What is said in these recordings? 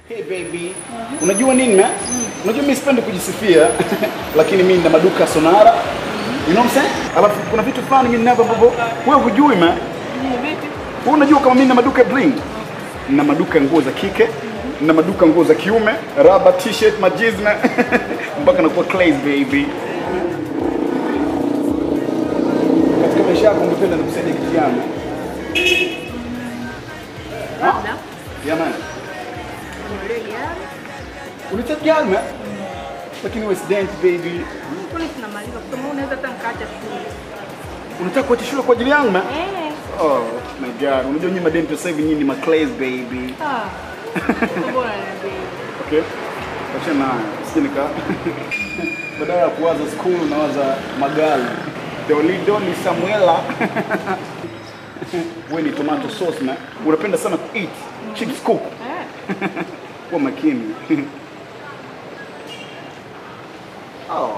Hey baby, unajua nini man? Unajua mimi sipendi kujisifia, lakini mimi nina maduka Sonara. You know what I'm saying? Alafu kuna vitu fulani mimi ninavyo babo. Wewe hujui man? Wewe unajua kama mimi nina maduka bling? Nina maduka nguo za kike, nina maduka nguo za kiume, raba, t-shirt, majizna, mpaka nakuwa clays baby. Katika maisha yako ungependa nikusaidia kitu gani? Labda. Yeah man. Unataka gani? Lakini wewe student baby. Kwani tunamaliza kusoma unaweza hata nikaacha shule. Unataka kuacha shule kwa ajili yangu man? Oh my god. Unajua nyinyi madenti sasa hivi nyinyi ni maclays baby. Bora baby. Okay. Acha na sinika. Badala ya kuwaza school nawaza magari. Dolido ni Samuela. Wewe ni tomato sauce man. Unapenda sana eat chips cook. Kwa makini. Oh.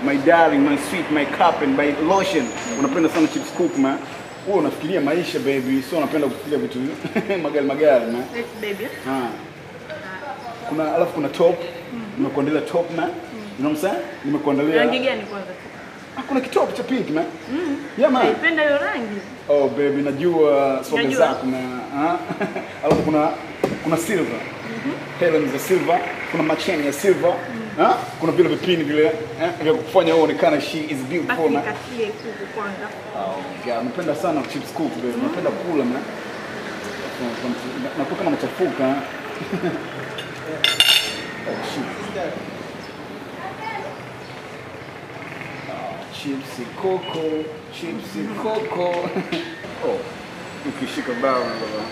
My darling, my sweet, my cup and my lotion. Unapenda sana chips cook man. Wewe unafikiria maisha baby, sio unapenda kufikiria vitu magari man. Yes baby. Alafu kuna top. Nimekuandalia top man. You know what I'm saying? Nimekuandalia. Rangi gani kwanza? Kuna kitop cha pink man. Yeah man. Naipenda hiyo rangi. Oh baby, najua soga zako na alafu kuna silver. Helen za silver, kuna macheni ya silver. Kuna vile vipini vile vya kufanya uonekane she is beautiful man. Nikatie kuku kwanza. Oh god, napenda sana chips cook baby. Napenda kula man. Nakuwa kama nachafuka. Oh shit. Chipsy Coco. Oh, ukishika bawa baba.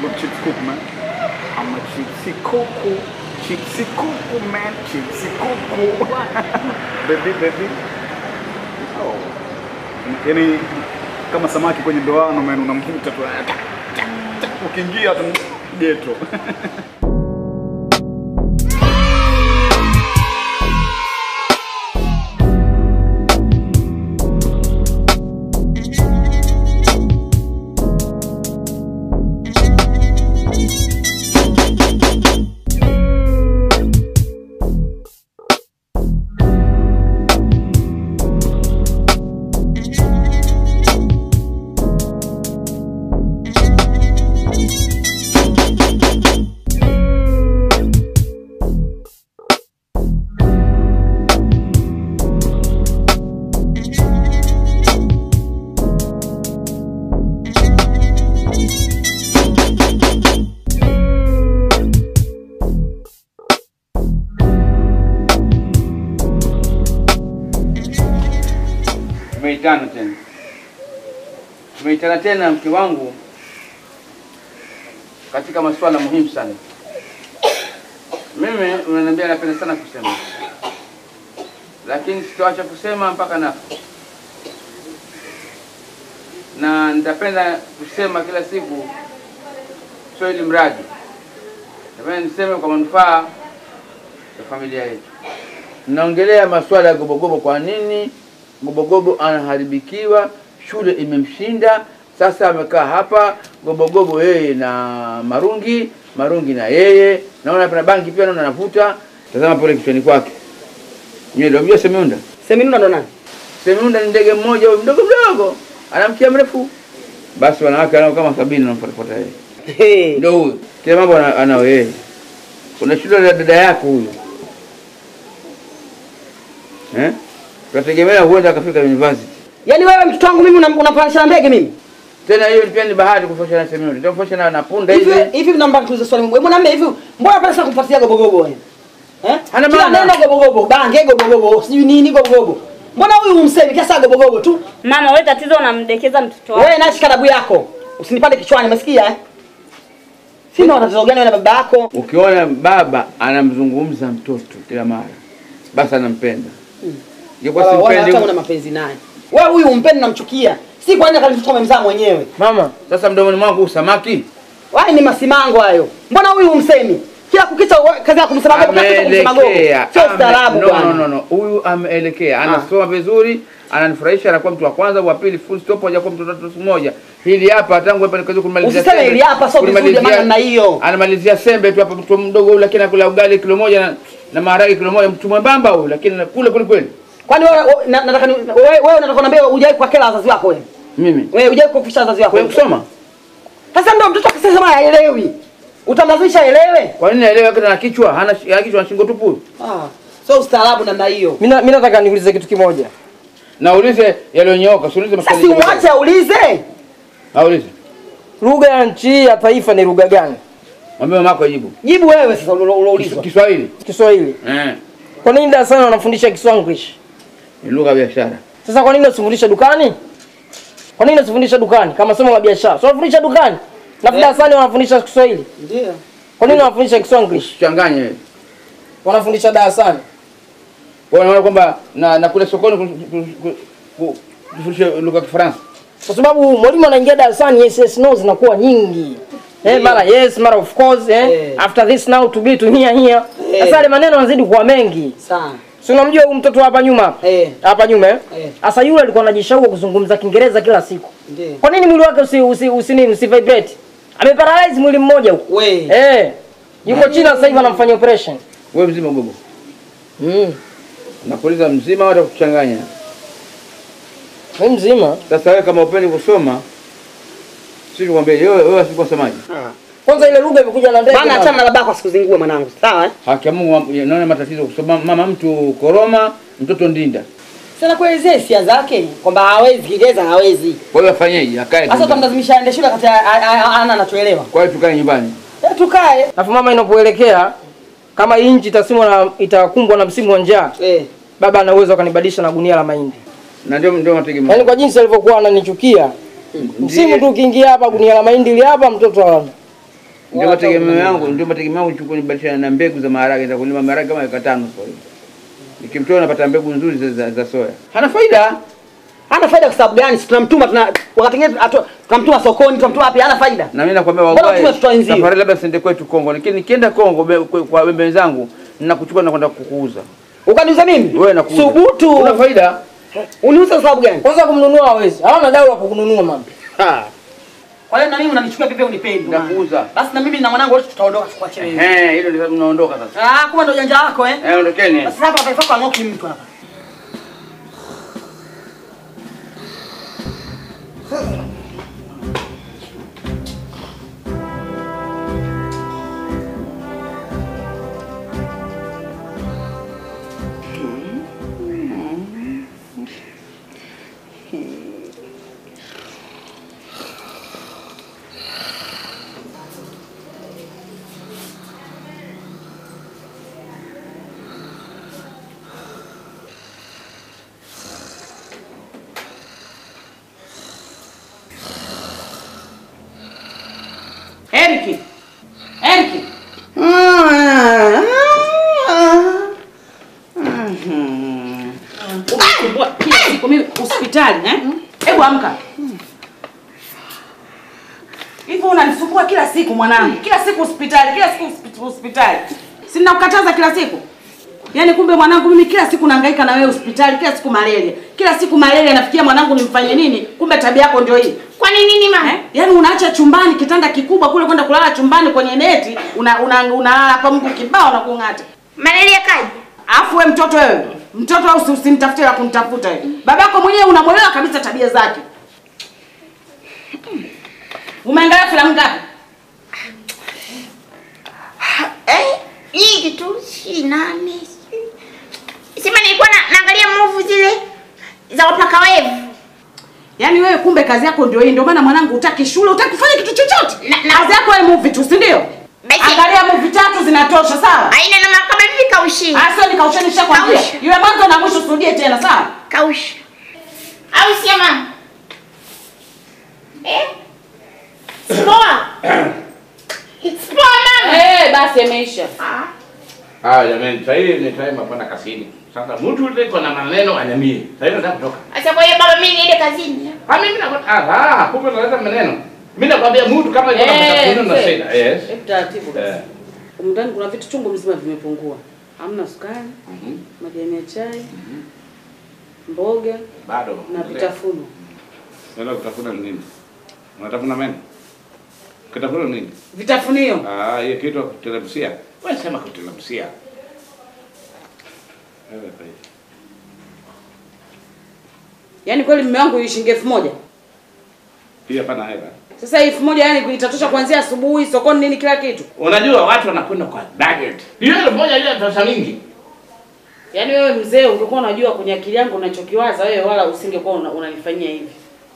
Look, chips cook man. I'm a chipsy Coco man, chipsy Coco. baby. Oh, yani kama samaki kwenye ndoano man, unamvuta tu. Ukiingia tu ghetto. Tumeitana tena mke wangu katika masuala muhimu sana. Mimi unaniambia napenda sana kusema, lakini sitaacha kusema mpaka nafa, na nitapenda kusema kila siku, sio ili mradi. Napenda niseme kwa manufaa ya familia yetu. Naongelea masuala ya Gobogobo. Kwa nini Gobogobo anaharibikiwa? Shule imemshinda, sasa amekaa hapa Gobogobo yeye na Marungi na yeye. Naona pana bangi pia naona anavuta. Tazama pole kichwani kwake. Nywele unajua Semiunda? Semiunda ndo nani? Semiunda ni ndege mmoja mdogo. Anamkia mrefu. Basi wanawake anao kama 70 wanamfuata yeye. Ndio huyo. Kila mambo anao yeye. Kuna shule ya dada yako huyo. Tunategemea huenda akafika university. Yaani wewe mtoto wangu mimi unapanisha na ndege mimi? Tena hiyo pia ni bahati kufuatana na Semiunda. Ndio kufuatana na punda hizi. Hivi namba tuulize swali. Wewe mwanamume hivi mbona pesa kumpatia Gobogobo wewe? Hana maana. Kila neno Gobogobo, bange Gobogobo, sijui nini Gobogobo. Mbona huyu umsemi kiasi Gobogobo tu? Mama wewe tatizo unamdekeza mtoto wako. Wewe naishi kadabu yako. Usinipande kichwani, umesikia Sina tatizo gani na baba yako? Ukiona baba anamzungumza mtoto kila mara, basi anampenda. Ingekuwa simpendi hata una mapenzi naye. Wewe huyu umpendi na mchukia. Si kwa nini akalitoa umemzaa mwenyewe? Mama, sasa mdomoni mwangu usamaki? Wewe ni masimango hayo. Mbona huyu umsemi? Kila kukicha kazi ya kumsema gogo kumsema gogo. Sio staarabu bwana. No. Huyu ameelekea. Anasoma vizuri, ananifurahisha, anakuwa mtu wa kwanza, wa pili full stop, hajakuwa mtu wa tatu moja. Hili hapa tangu hapa nikaanza kumalizia. Usiseme hili hapa sio vizuri maana na hiyo. Anamalizia sembe tu hapa, mtu mdogo huyu, lakini anakula ugali kilo moja na maharage kilo moja, mtu mwembamba huyu, lakini kule kweli. Kwani wewe unataka kuniambia hujai kwa kila wazazi wako wewe? Mimi. Wewe hujai kufisha wazazi wako. Wewe kusoma? Sasa ndio mtoto akisema haelewi. Utamlazimisha aelewe? Kwa nini aelewe wakati ana kichwa? Hana kichwa na shingo tupu. Sio ustaarabu namna hiyo. Mimi nataka niulize kitu kimoja. Naulize yaliyonyooka, usiulize maswali. Sasa uache aulize. Aulize. Lugha ya nchi ya taifa ni lugha gani? Mwambie mamako ajibu. Jibu wewe sasa unaulizwa. Kiswahili. Kiswahili. Kwa nini darasani wanafundisha Kiswanglish? Ni lugha ya biashara. Sasa kwa nini usifundishe dukani? Kwa nini usifundishe dukani kama somo la biashara? Sio unafundisha dukani. Na darasani wanafundisha Kiswahili. Ndio. Kwa nini wanafundisha Kiswanglish? Changanya wewe. Wanafundisha darasani. Wanaona kwamba na kule sokoni kufundisha lugha ya Kifaransa. Kwa sababu mwalimu anaingia darasani yes no zinakuwa nyingi. Mara yes, mara of course, after this now to be to here. Sasa ile maneno yanazidi kuwa mengi. Sana. Si unamjua huyu mtoto hapa nyuma? Hapa nyuma Sasa yule alikuwa anajishauri kuzungumza Kiingereza kila siku. Ndio. Kwa nini mwili wake usi vibrate? Ameparalyze mwili mmoja huko. Yuko China sasa hivi anamfanyia operation. Wewe mzima gogo? Nakuuliza mzima au kuchanganya? Wewe mzima. Sasa wewe kama upendi kusoma, sisi tukwambie wewe usiposemaje. Kwanza ile lugha imekuja na ndege. Maana achana na babako asikuzingue mwanangu. Sawa Haki ya Mungu naona matatizo kusoma mama mtu koroma, mtoto ndinda. Sasa kuelezea hisia zake kwamba hawezi Kiingereza hawezi. Kwa hiyo afanyeje? Akae. Sasa utamlazimisha aende shule kati ana anachoelewa. Kwa hiyo tukae nyumbani. Tukae. Alafu mama inapoelekea kama inchi itakumbwa na msimu wa njaa. Baba ana uwezo akanibadilisha na gunia la mahindi. Na ndio mategemeo. Yaani kwa jinsi alivyokuwa ananichukia. Msimu tu ukiingia hapa gunia la mahindi ile hapa mtoto hawana. Ndio mategemeo yangu chukua nibadilisha na mbegu za maharage za kulima maharage kama 5 kwa hiyo. Nikimtoa napata mbegu nzuri za soya. Hana faida. Hana faida kwa sababu gani? Tunamtuma wakati mwingine tunamtuma sokoni, tunamtuma wapi? Hana faida. Na mimi nakwambia wallahi. Safari labda sende kwetu Kongo. Lakini nikienda Kongo kwa wembe wenzangu ninakuchukua na kwenda kukuuza. Ukaniuza mimi? Wewe nakuuza. Subutu. Una faida? Uniuza kwa sababu gani? Kwanza kumnunua hawezi. Hawana dau la kununua mama. Kwa hiyo na mimi unanichukua vipi unipendi? Nakuuza. Basi na mimi na mwanangu wote tutaondoka tukuache wewe. Hilo ndio mnaondoka sasa. Kumbe ndio janja wako ondokeni. Basi hapa hapa angoki mtu hapa. Eriki. Kila siku mimi hospitali Hebu amka. Hivyo unanisumbua kila siku mwanangu. Kila siku hospitali. Si ninakukataza kila siku? Yaani kumbe mwanangu mimi kila siku nahangaika na wewe hospitali, kila siku malaria. Kila siku malaria nafikia mwanangu nimfanye nini? Kumbe tabia yako ndio hii. Kwa nini mama? Yaani unaacha chumbani kitanda kikubwa kule kwenda kulala chumbani kwenye neti, unalala hapa mguu kibao na kung'ata. Malaria kaji. Alafu wewe mtoto wewe. Mtoto au usinitafute la kunitafuta wewe. Babako mwenyewe unamwelewa kabisa tabia zake. Umeangalia filamu ngapi? Hii tu si nani. Sema nilikuwa naangalia movie zile za wapaka wevu. Yaani wewe kumbe kazi yako ndio hii, ndio maana mwanangu hutaki shule, hutaki kufanya kitu chochote. Kazi yako wewe movie tu, si ndio? Angalia movie 3 zinatosha, sawa? Haina na kama hivi kaushi. Sio nikausheni nishakwambia. Yule mwanzo na mwisho usirudie tena, sawa? Kaushi. Au sema. Spoa. Spoa mama. Basi imeisha. Jamani, sasa hivi ni time hapa na kasini. Sasa mtu yule na maneno anyamie. Sasa hivi nataka kutoka. Sasa kwa hiyo baba mimi niende kazini. Mimi nakwambia kumbe unaleta maneno. Mimi nakwambia mtu kama yuko na matatizo na shida. Taratibu. Ndani kuna vitu chungu mzima vimepungua. Hamna sukari, majani ya chai, mboga, bado na vitafuno. Ndio kutafuna nini? Unatafuna meno? Kutafuna nini? Vitafunio. Hiyo kitu kutelemsia. Wewe sema kutelemsia. Wewe pale. Yaani kweli mume wangu shilingi 1000? Pia pana hela. Sasa 1000 yani itatosha kuanzia asubuhi sokoni nini kila kitu. Unajua watu wanakwenda kwa budget. Hiyo 1000 ile pesa mingi. Yaani wewe mzee ungekuwa unajua kwenye akili yangu unachokiwaza wewe wala usingekuwa unanifanyia hivi.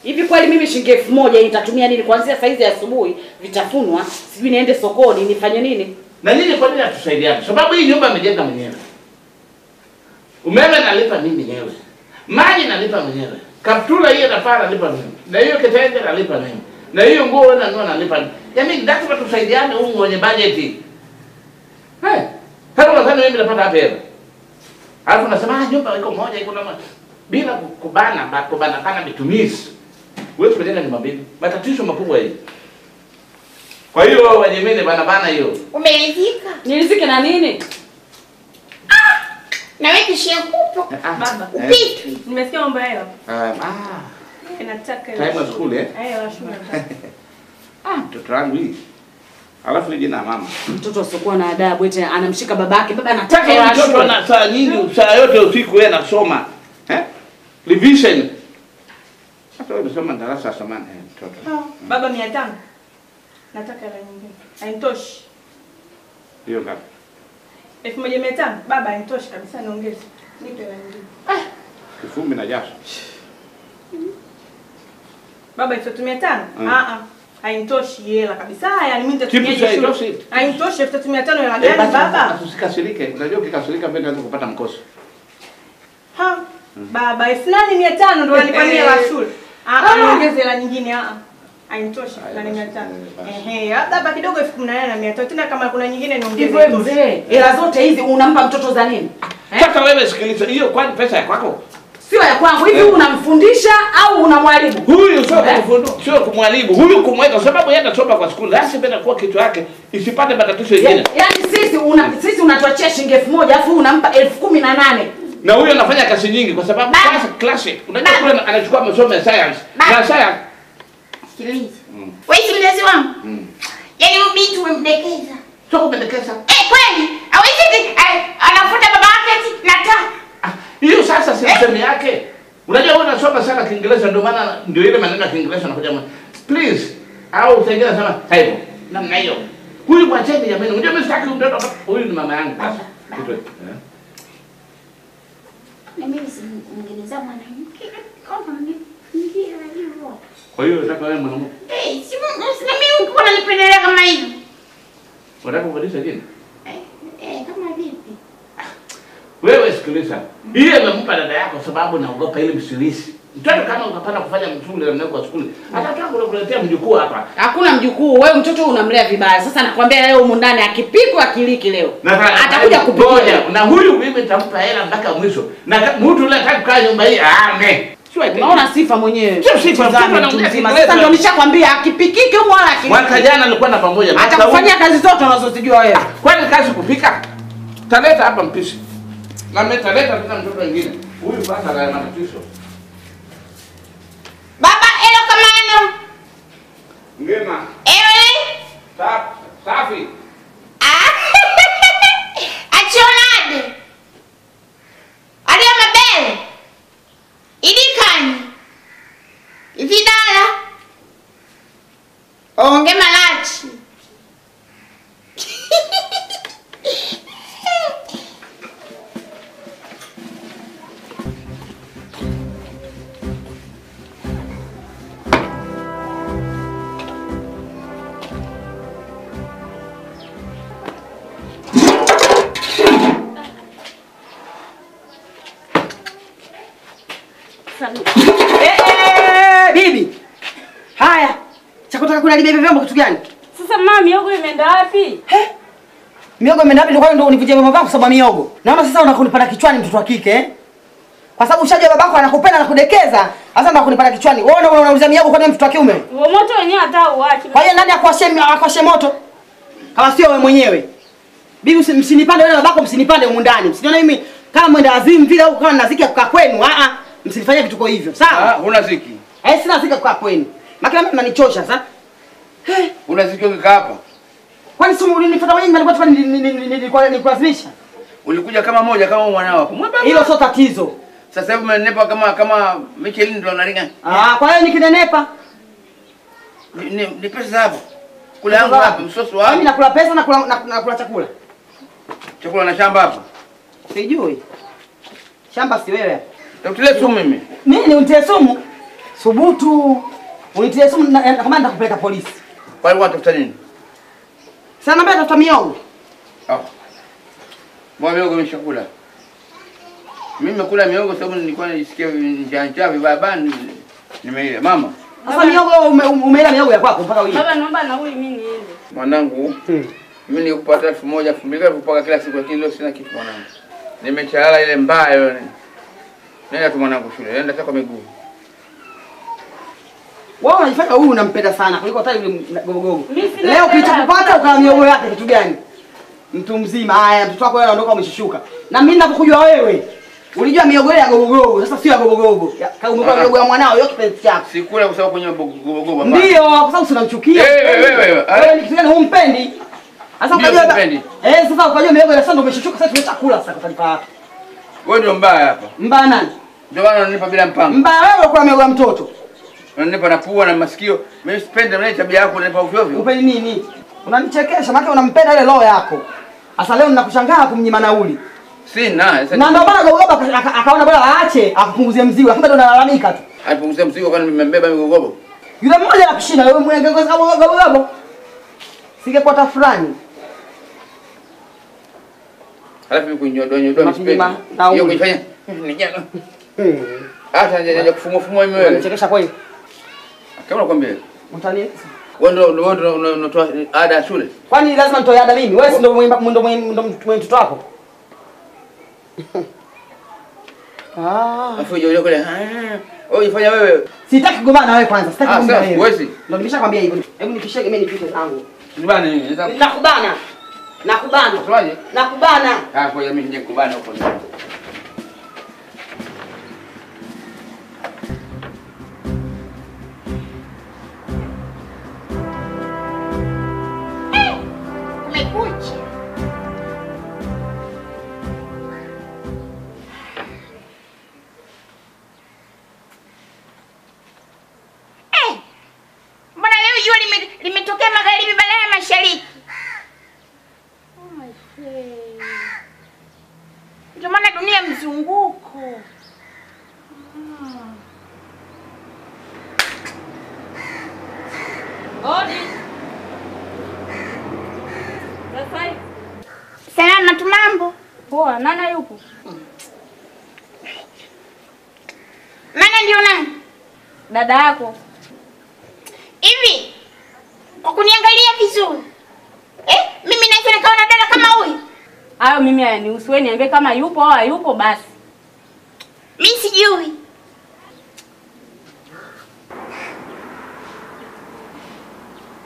Hivi kweli mimi shilingi 1000 nitatumia nini kuanzia saa hizi asubuhi vitafunwa, sijui niende sokoni nifanye nini? Na nini kwa nini atusaidiane? Sababu hii nyumba amejenga mwenyewe. Umeme nalipa mimi mwenyewe. Maji nalipa mwenyewe. Kaptula hiyo nafaa nalipa mimi. Na hiyo kitenge nalipa mimi. Na hiyo nguo wewe nalipa mimi. Yaani lazima tusaidiane huko kwenye budget. Kama unadhani mimi napata hapa hela. Alafu nasema nyumba iko moja iko na bila kubana kana mitumizi. Wewe tumejenga nyumba mbili. Matatizo makubwa hivi. Kwa hiyo wajemene bana hiyo. Umeridhika? Niridhike na nini? Na wewe kishia kupo. Baba. Upiti. Nimesikia mambo hayo. Nataka. Time of school Shule. mtoto wangu hii. Alafu nije na mama. Mtoto asiokuwa na adabu eti anamshika babake. Baba anataka Sasa hela mtoto shule. ana saa nyingi, saa yote usiku yeye anasoma. Revision. Hata wewe unasoma darasa la samani mtoto. Baba 500. Nataka hela nyingine. Hainitoshi. Hiyo ngapi? 1500. Baba hainitoshi kabisa niongeze. Nipe hela nyingine. Kifumbi na jasho. Baba 1500? Hainitoshi hela kabisa. Yaani mimi nitatumia shule. Hainitoshi 1500 hela gani baba? Usikasirike. Unajua ukikasirika mbele unaweza kupata mkoso. Baba 8500 ndio wanipania hela shule. Niongeze hela nyingine hainitoshi na 500. Labda kidogo 18500 tena kama kuna nyingine niongeze. Hivyo mzee, hela zote hizi unampa mtoto za nini? Sasa wewe sikiliza, hiyo kwani pesa ya kwako? Sio ya kwangu. Hivi unamfundisha au unamwalimu? Huyu sio kumfundisha, sio kumwalimu. Huyu kumweka sababu yeye anasoma kwa shule. Lazima bena kwa kitu yake isipate matatizo mengine. Yaani sisi unatuachia shilingi 1000 alafu unampa 18000. Na huyo anafanya kazi nyingi kwa sababu classic. Unajua kule anachukua masomo ya science. Na science. Sikiliza. Wewe si mzazi wangu? Yaani huyu binti umemdekeza. Sio kumdekeza. Kweli? Hawezi anafuta baba yake nataka. Hiyo sasa si sehemu yake. Unajua wewe unasoma sana Kiingereza ndio maana ndio ile maneno ya Kiingereza yanakuja. Please. Au utaingia sana hivyo. Namna hiyo. Huyu mwacheni jamani. Unajua mimi sitaki mtoto huyu ni mama yangu. Kitu. Na mimi si mwingereza mwanamke. Kama ndio hivyo. Kwa hiyo unataka wewe mwanamke? Si mimi uko unanipendelea kama hivi. Unataka kubadilisha jina? Kama vipi? Wewe sikiliza. Yeye amempa dada yako sababu naogopa ile msilisi. Mtoto kama ukapanda kufanya mshule na kwa shule, atataka kuletea mjukuu hapa. Hakuna mjukuu, wewe mtoto unamlea vibaya. Sasa nakwambia leo huko ndani akipikwa akiliki leo. Atakuja kupikia. Na huyu mimi nitampa hela mpaka mwisho. Na mtu yule ataka kukaa nyumba hii aame. Unaona sifa mwenyewe. Sio sifa mzima. Sasa ndio nishakwambia akipikike huko wala akiliki. Mwaka jana alikuwa na pamoja. Atakufanyia kazi zote unazozijua wewe. Kwani kazi kupika? Taleta hapa mpishi. Na metaleta tena mtoto mwingine. Huyu sasa ana matatizo. Baba elo kamano. Ngema. Safi. Achonade. Alia mabele. Idikani. Ididala. Onge malachi. Bibi. Haya. Chakutaka kula libebe vyombo kitu gani? Sasa mama miogo imeenda wapi? Miogo imeenda wapi? Ndio univunjia vyombo vyangu kwa sababu miogo. Naona sasa unakunipanda kichwani mtoto wa kike Kwa sababu ushajua babako anakupenda na kudekeza, sasa ndo kunipanda kichwani. Wewe unauliza miogo kwa nini mtoto wa kiume? Moto wenyewe hata uache. Kwa hiyo nani akwashe moto? Kama sio wewe mwenyewe. Bibi msinipande wewe na babako, msinipande huko ndani. Msiniona mimi kama mwenda azimu vile au kama naziki kukaa kwenu. Msinifanyie vituko hivyo. Sawa? Huna ziki. Sina ziki kukaa kwenu. Makina mimi mnanichosha sasa. Una ziki ukikaa hapa? Kwani si ulinifuata wewe nilikuwa nikulazimisha? Ulikuja kama moja kama mwanao hapo. Hilo sio tatizo. Sasa hivi umenenepa kama Michelin ndo unaringa. Kwa hiyo nikinenepa ni pesa hapo. Kula yangu hapa msoso wangu. Mimi nakula pesa na kula chakula. Chakula na shamba hapa. Sijui. Shamba si wewe. Nitakutia sumu mimi. Nini unitie sumu? Subutu. Unitie sumu kama nitakupeleka polisi. Kwa hiyo unatafuta nini? Sasa naomba tafuta miogo. Mbona miogo nimeshakula? Mimi nimekula miogo sababu nilikuwa najisikia njaa vibaya nimeila. Mama. Sasa miogo umeila miogo ya kwako mpaka wewe. Baba naomba nauli mimi niende. Mwanangu, mimi nikupata 1000, 2000 kupaka kila siku lakini leo sina kitu mwanangu. Nimechalala ile mbaya yone. Nenda tu mwanangu shule, nenda kwa miguu. Wewe unajifanya huyu unampenda sana kuliko hata yule gogogogo. Leo kilichokupata ukawa miogo yake kitu gani? Mtu mzima. Haya, mtoto wako yeye anaondoka umeshushuka. Na mimi ninakukujua wewe. Ulijua miogo ya gogogogo, sasa sio ya gogogogo. Umekuwa miogo ya mwanao, yote kipenzi chako. Sikula kwa sababu kwenye gogogogo. Ndio, kwa sababu unamchukia. Wewe ni kitu gani humpendi? Sasa ukajua sasa ukajua miogo ya sando umeshushuka, sasa tumechakula sasa kwa taarifa yako. Wewe ndio mbaya hapa. Mbaya nani? Ndio maana unanipa bila mpango. Mbaya wewe kwa miogo ya mtoto. Unanipa na pua na masikio. Mimi sipendi mimi tabia yako unanipa ovyo ovyo. Upendi nini? Unanichekesha maana unampenda ile roho yako. Sasa leo ninakushangaa kumnyima nauli. Sina. Na ndio maana gogogogo akaona bora aache akupunguzie mzigo. Kumbe ndo analalamika tu. Alipunguzie mzigo kwani nimembeba gogogogo. Yule mmoja anakushinda wewe mwenge kwa sababu gogogogo. Singekuwa tafurani. Alafu kunyodoa msipendi. Hiyo kuifanya ni jana. Hata nje kufumua mimi wewe. Unachekesha kweli. Kama nakwambia. Mtani. Wewe ndio unatoa ada ya shule. Kwani lazima nitoe ada mimi? Wewe ndio mtoto wako. Afu yule kule. Wewe ifanya wewe. Sitaki kugombana na wewe kwanza. Sitaki kugombana na wewe. Wewe. Ndio nimeshakwambia hivyo. Hebu nikishege mimi nipite zangu. Nibana nini? Nakubana. Unaje? Nakubana. Kwa mimi nije kubana huko. Kumekucha. Mbona leo jua limetokea magharibi badala ya mashariki? Ndio maana dunia mzunguko. Salama tu mambo. Poa, nana yupo? Maana ndio nani? Dada yako. Hivi kwa kuniangalia vizuri. Mimi naweza nikaona dada kama huyu? Hayo mimi hayanihusu. Wewe niambie kama yupo au hayupo basi. Mimi sijui.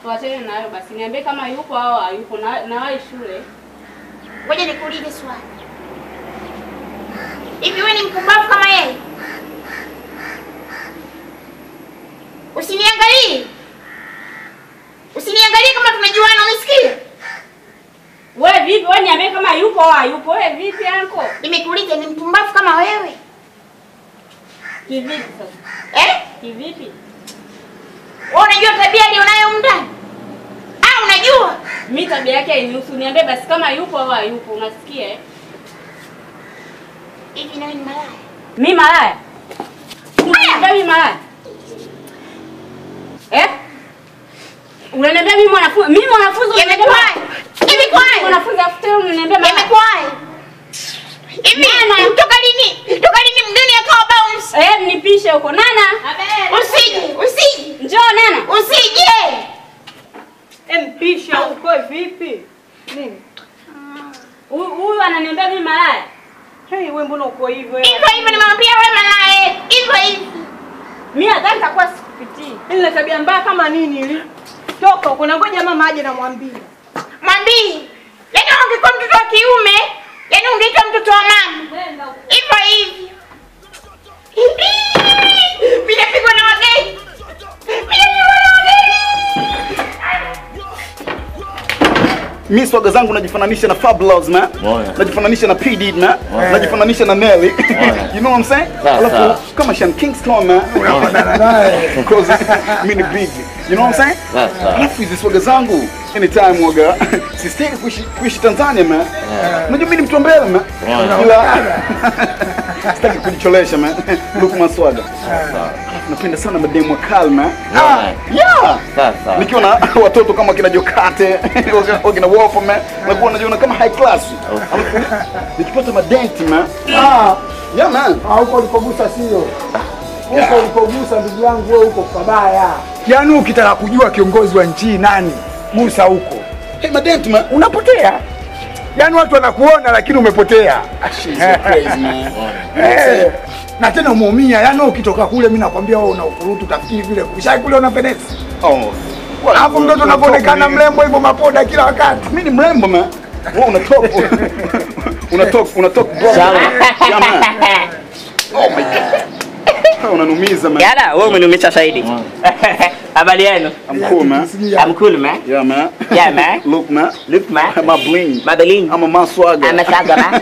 Tuachane nayo basi. Niambie kama yupo au hayupo na wahi shule. Ngoja nikuulize swali. Hivi wewe ni mpumbavu kama yeye? Usiniangalie. Usiniangalie kama tumejuana, umesikia? Wewe vipi? Wewe niambie kama yupo au hayupo. Wewe vipi anko? Nimekuuliza ni mpumbavu kama wewe? Kivipi sasa? Kivipi? Wewe unajua tabia alionayo ndani? Unajua? Mimi tabia yake hainihusu. Niambie basi kama yupo au hayupo. Unasikia Hivi nawe ni malaya? Mimi malaya? Mimi malaya? Unaniambia mimi mwanafunzi? Mimi mwanafunzi Yamekuwaje? Yamekuwaje? Mwanafunzi afuteo unaniambia malaya? Yamekuwaje? Hivi toka lini mgeni akawa bounce? Nipishe huko. Nana. Usije. Njoo Nana. Usije. Mpisha huko vipi? Nini? Huyu ananiambia mimi malaya. Wewe mbona uko hivyo? Hivyo nimemwambia wewe malaya. Hivyo. Mimi nadhani takuwa sikupitii. Ile tabia mbaya kama nini ili? Toka uko na ngoja mama aje na mwambie. Mwambie. Yaani ungekuwa mtoto wa kiume, yaani ungeitwa mtoto wa mama. Hivyo hivi. Mimi napigwa na wageni. Mimi swaga zangu najifananisha na Fabulous man. Najifananisha na P Diddy man. Najifananisha na Nelly. You know what I'm saying? Alafu kama Sean Kingston man. Unafanana naye. Because mimi ni big. You know what I'm saying? Alafu hizi swaga zangu anytime waga sistahili kuishi Tanzania man. Unajua mimi ni mtu mbele man. Ila sitaki kujicholesha man. Look my swaga. Napenda sana mademu wakali man. Yeah. Nikiwa na watoto kama kina Jokate, wakina Wolf man, nakuwa najiona kama high class. Nikipata madenti man. Yeah man. Huko ulipogusa sio. Huko ulipogusa ndugu yangu wewe huko pabaya. Yaani ukitaka kujua kiongozi wa nchi nani, gusa huko. Hey madenti man, unapotea. Yaani watu wanakuona lakini umepotea. She's so crazy man. Na tena umeumia, yaani ukitoka kule mimi nakwambia wewe una ukurutu utafikiri vile kushai kule una Fenex. Hapo mtoto unapoonekana mrembo hivyo mapoda kila wakati. Mimi ni mrembo man. Wewe unatalk bro. Yeah man. Oh my god. Unanumiza man. Yala, wewe umeniumiza zaidi. Habari yenu? I'm cool man. I'm cool man. Yeah man. Yeah man. Look man. Look man. I'm a bling. My bling. I'm a maswaga. I'm a saga man.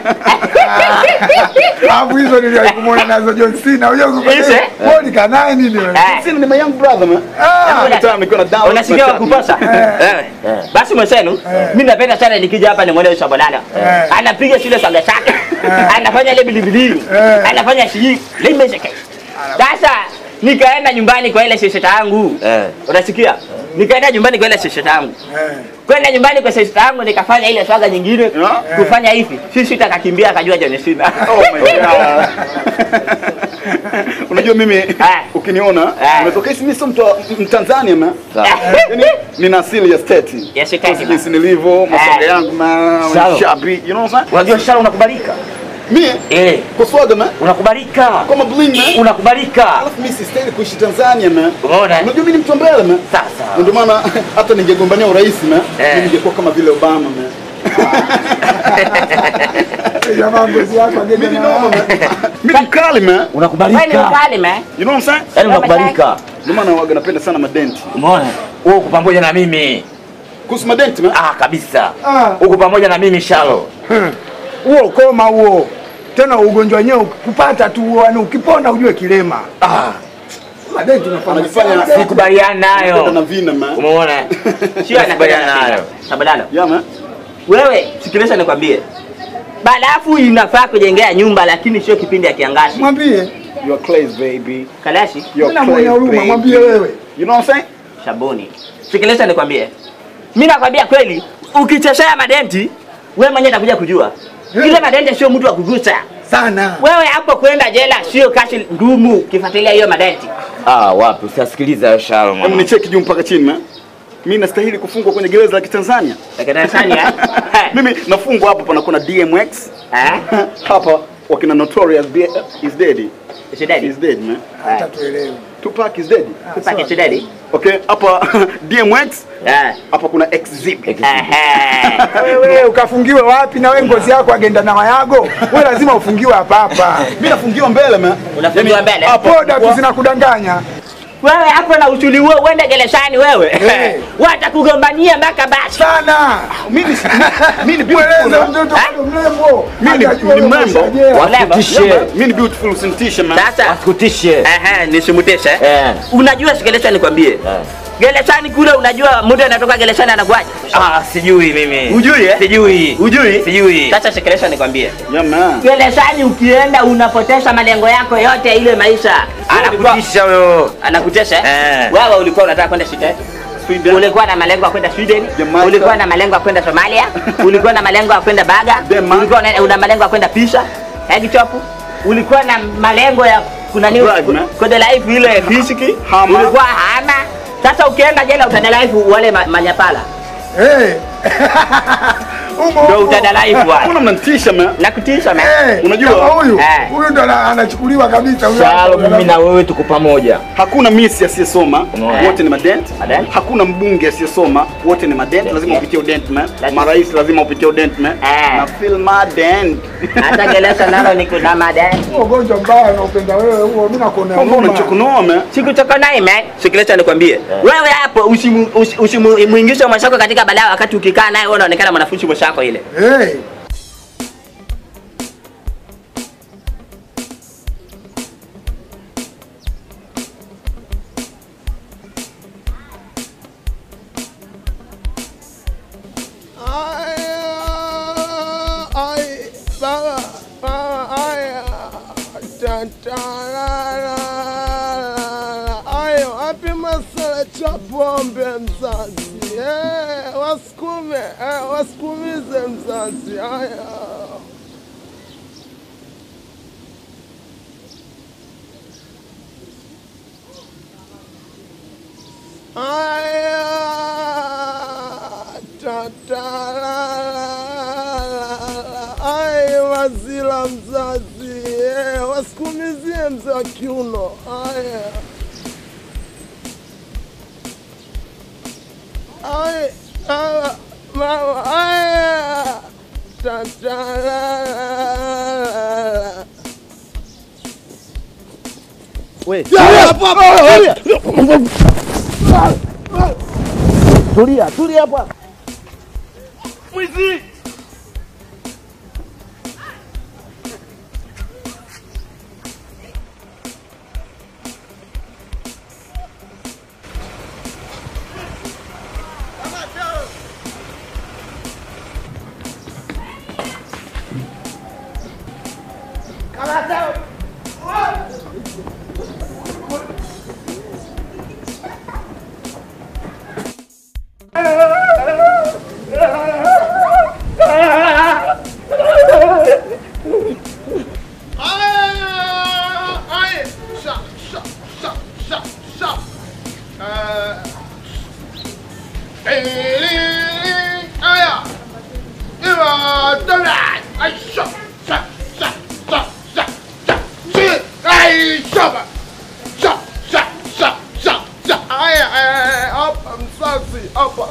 Hapo hizo nilikumwona nazo John Cena. Unajua wewe ni kanaye nini wewe? Cena ni my young brother man. Unasikia kuposa? Basi mwenzenu, mimi napenda sana nikija hapa nimuone Shabalala. Anapiga shule saga saka. Anafanya ile bilibili. Anafanya shii. Limeshika. Sasa nikaenda nyumbani kwa ile sister yangu. Unasikia? Nikaenda nyumbani kwa ile sister yangu. Kwenda nyumbani kwa sister yangu nikafanya ile swaga nyingine kufanya hivi. Sisi takakimbia akajua John Cena. Oh my god. Unajua mimi ukiniona umetokea mimi sio mtu Mtanzania man. Yaani nina asili ya state. Yes, state. Jinsi nilivyo, maswaga yangu man, shabi, you know what I'm saying? Unajua Shalo unakubalika. Mimi kwa swaga man unakubalika. Kama bling man unakubalika. Alafu mimi sistahili kuishi Tanzania man. Unaona? Unajua mimi ni mtu mbele man. Sasa. Ndio maana hata ningegombania urais man, mimi ningekuwa kama vile Obama man. Jamaa ngozi yako agenda na mimi mkali man. Unakubalika. Wewe ni mkali man. You know what I'm saying? Yaani unakubalika. Ndio maana waga napenda sana madenti. Umeona? Wewe uko pamoja na mimi. Kuhusu madenti man? Kabisa. Uko pamoja na mimi Shalo. Huo koma huo. Tena ugonjwa wenyewe kupata tu yani ukipona ujue kilema. Madenti unafanya sikubaliana nayo. Na vina man. Umeona? Sio anakubaliana nayo. Sabadala. Yeah man. Wewe sikiliza nikwambie. Balafu inafaa kujengea nyumba lakini sio kipindi ya kiangazi. Mwambie. You are class baby. Kalashi? Mimi mwenye huruma mwambie wewe. You know what I'm saying? Shaboni. Sikiliza nikwambie. Mimi nakwambia kweli, ukichezea madenti, wewe mwenyewe utakuja kujua. Ile madenti sio mtu wa kugusa. Sana. Wewe hapo kwenda jela sio kazi ngumu kifuatilia hiyo madenti. Wapi? Usisikiliza Shalo mama. Hebu nicheki juu mpaka chini man. Mimi nastahili kufungwa kwenye gereza la Kitanzania. La Kitanzania? Mimi nafungwa hapo pana kuna DMX. Hapa wakina Notorious is dead. Is dead? Is dead man. Hata tuelewe. Tupac is dead. Tupac is dead. Okay, hapa DMX. Hapa kuna Exhibit. Wewe ukafungiwe wapi na wewe ngozi yako agenda na mayago? Wewe lazima ufungiwe hapa hapa. Mimi nafungiwa mbele man. Unafungiwa mbele? Poda tu zinakudanganya. Wewe hapo na uchuli wewe uende gerezani wewe. Watakugombania mpaka basi. Sana. Mimi ni beautiful mtoto mrembo. Mimi ni mrembo. Wanakutishe. Mimi ni beautiful usinitishe man. Sasa wasikutishe. Nisimutishe. Unajua sikeleza nikwambie. Gerezani kule unajua mtu anatoka gerezani anakuaje? Sijui mimi. Ujui Sijui. Ujui? Sijui. Sasa sikeleza nikwambie. Jamaa. Gerezani ukienda unapoteza malengo yako yote ile maisha. Anakutisha huyo. Anakutesha? Wewe ulikuwa unataka kwenda Sweden? Ulikuwa na malengo ya kwenda Sweden? Ulikuwa na malengo ya kwenda Somalia? Ulikuwa na malengo ya kwenda Baga? Ulikuwa una malengo ya kwenda Pisa? Chopu? Ulikuwa na malengo ya kuna nini? Kwenda live ile fiziki? Ulikuwa hana. Sasa ukienda jela utana live wale manyapala. Ndio utadala live bwana. Mbona mnanitisha man? Nakutisha man. Unajua huyu ndo anachukuliwa kabisa huyu. Sawa, mimi na wewe tuko pamoja. Hakuna miss asiyesoma, wote ni madent. Hakuna mbunge asiyesoma, wote ni madent. Lazima upitie udent man. Marais lazima upitie udent man. Na feel madent. Hata gelesa nalo niko na madent. Ugonjwa mbaya unaopenda wewe huo, mimi nakuonea huruma. Mbona unachokonoa man? Sikuchoka naye man. Sikiliza nikwambie. Wewe hapo usimuingishe mwashako katika balaa wakati ukikaa naye wewe unaonekana mwanafunzi mwashako ile. Ayo, hapi masala chapombe mzazi. Wasikumize mzazi. Ayo. Ayo, wazila mzazi. Wasikumizie mzee wa kiuno. Aya. Mama, aya. We. Tulia hapa. Mwizi.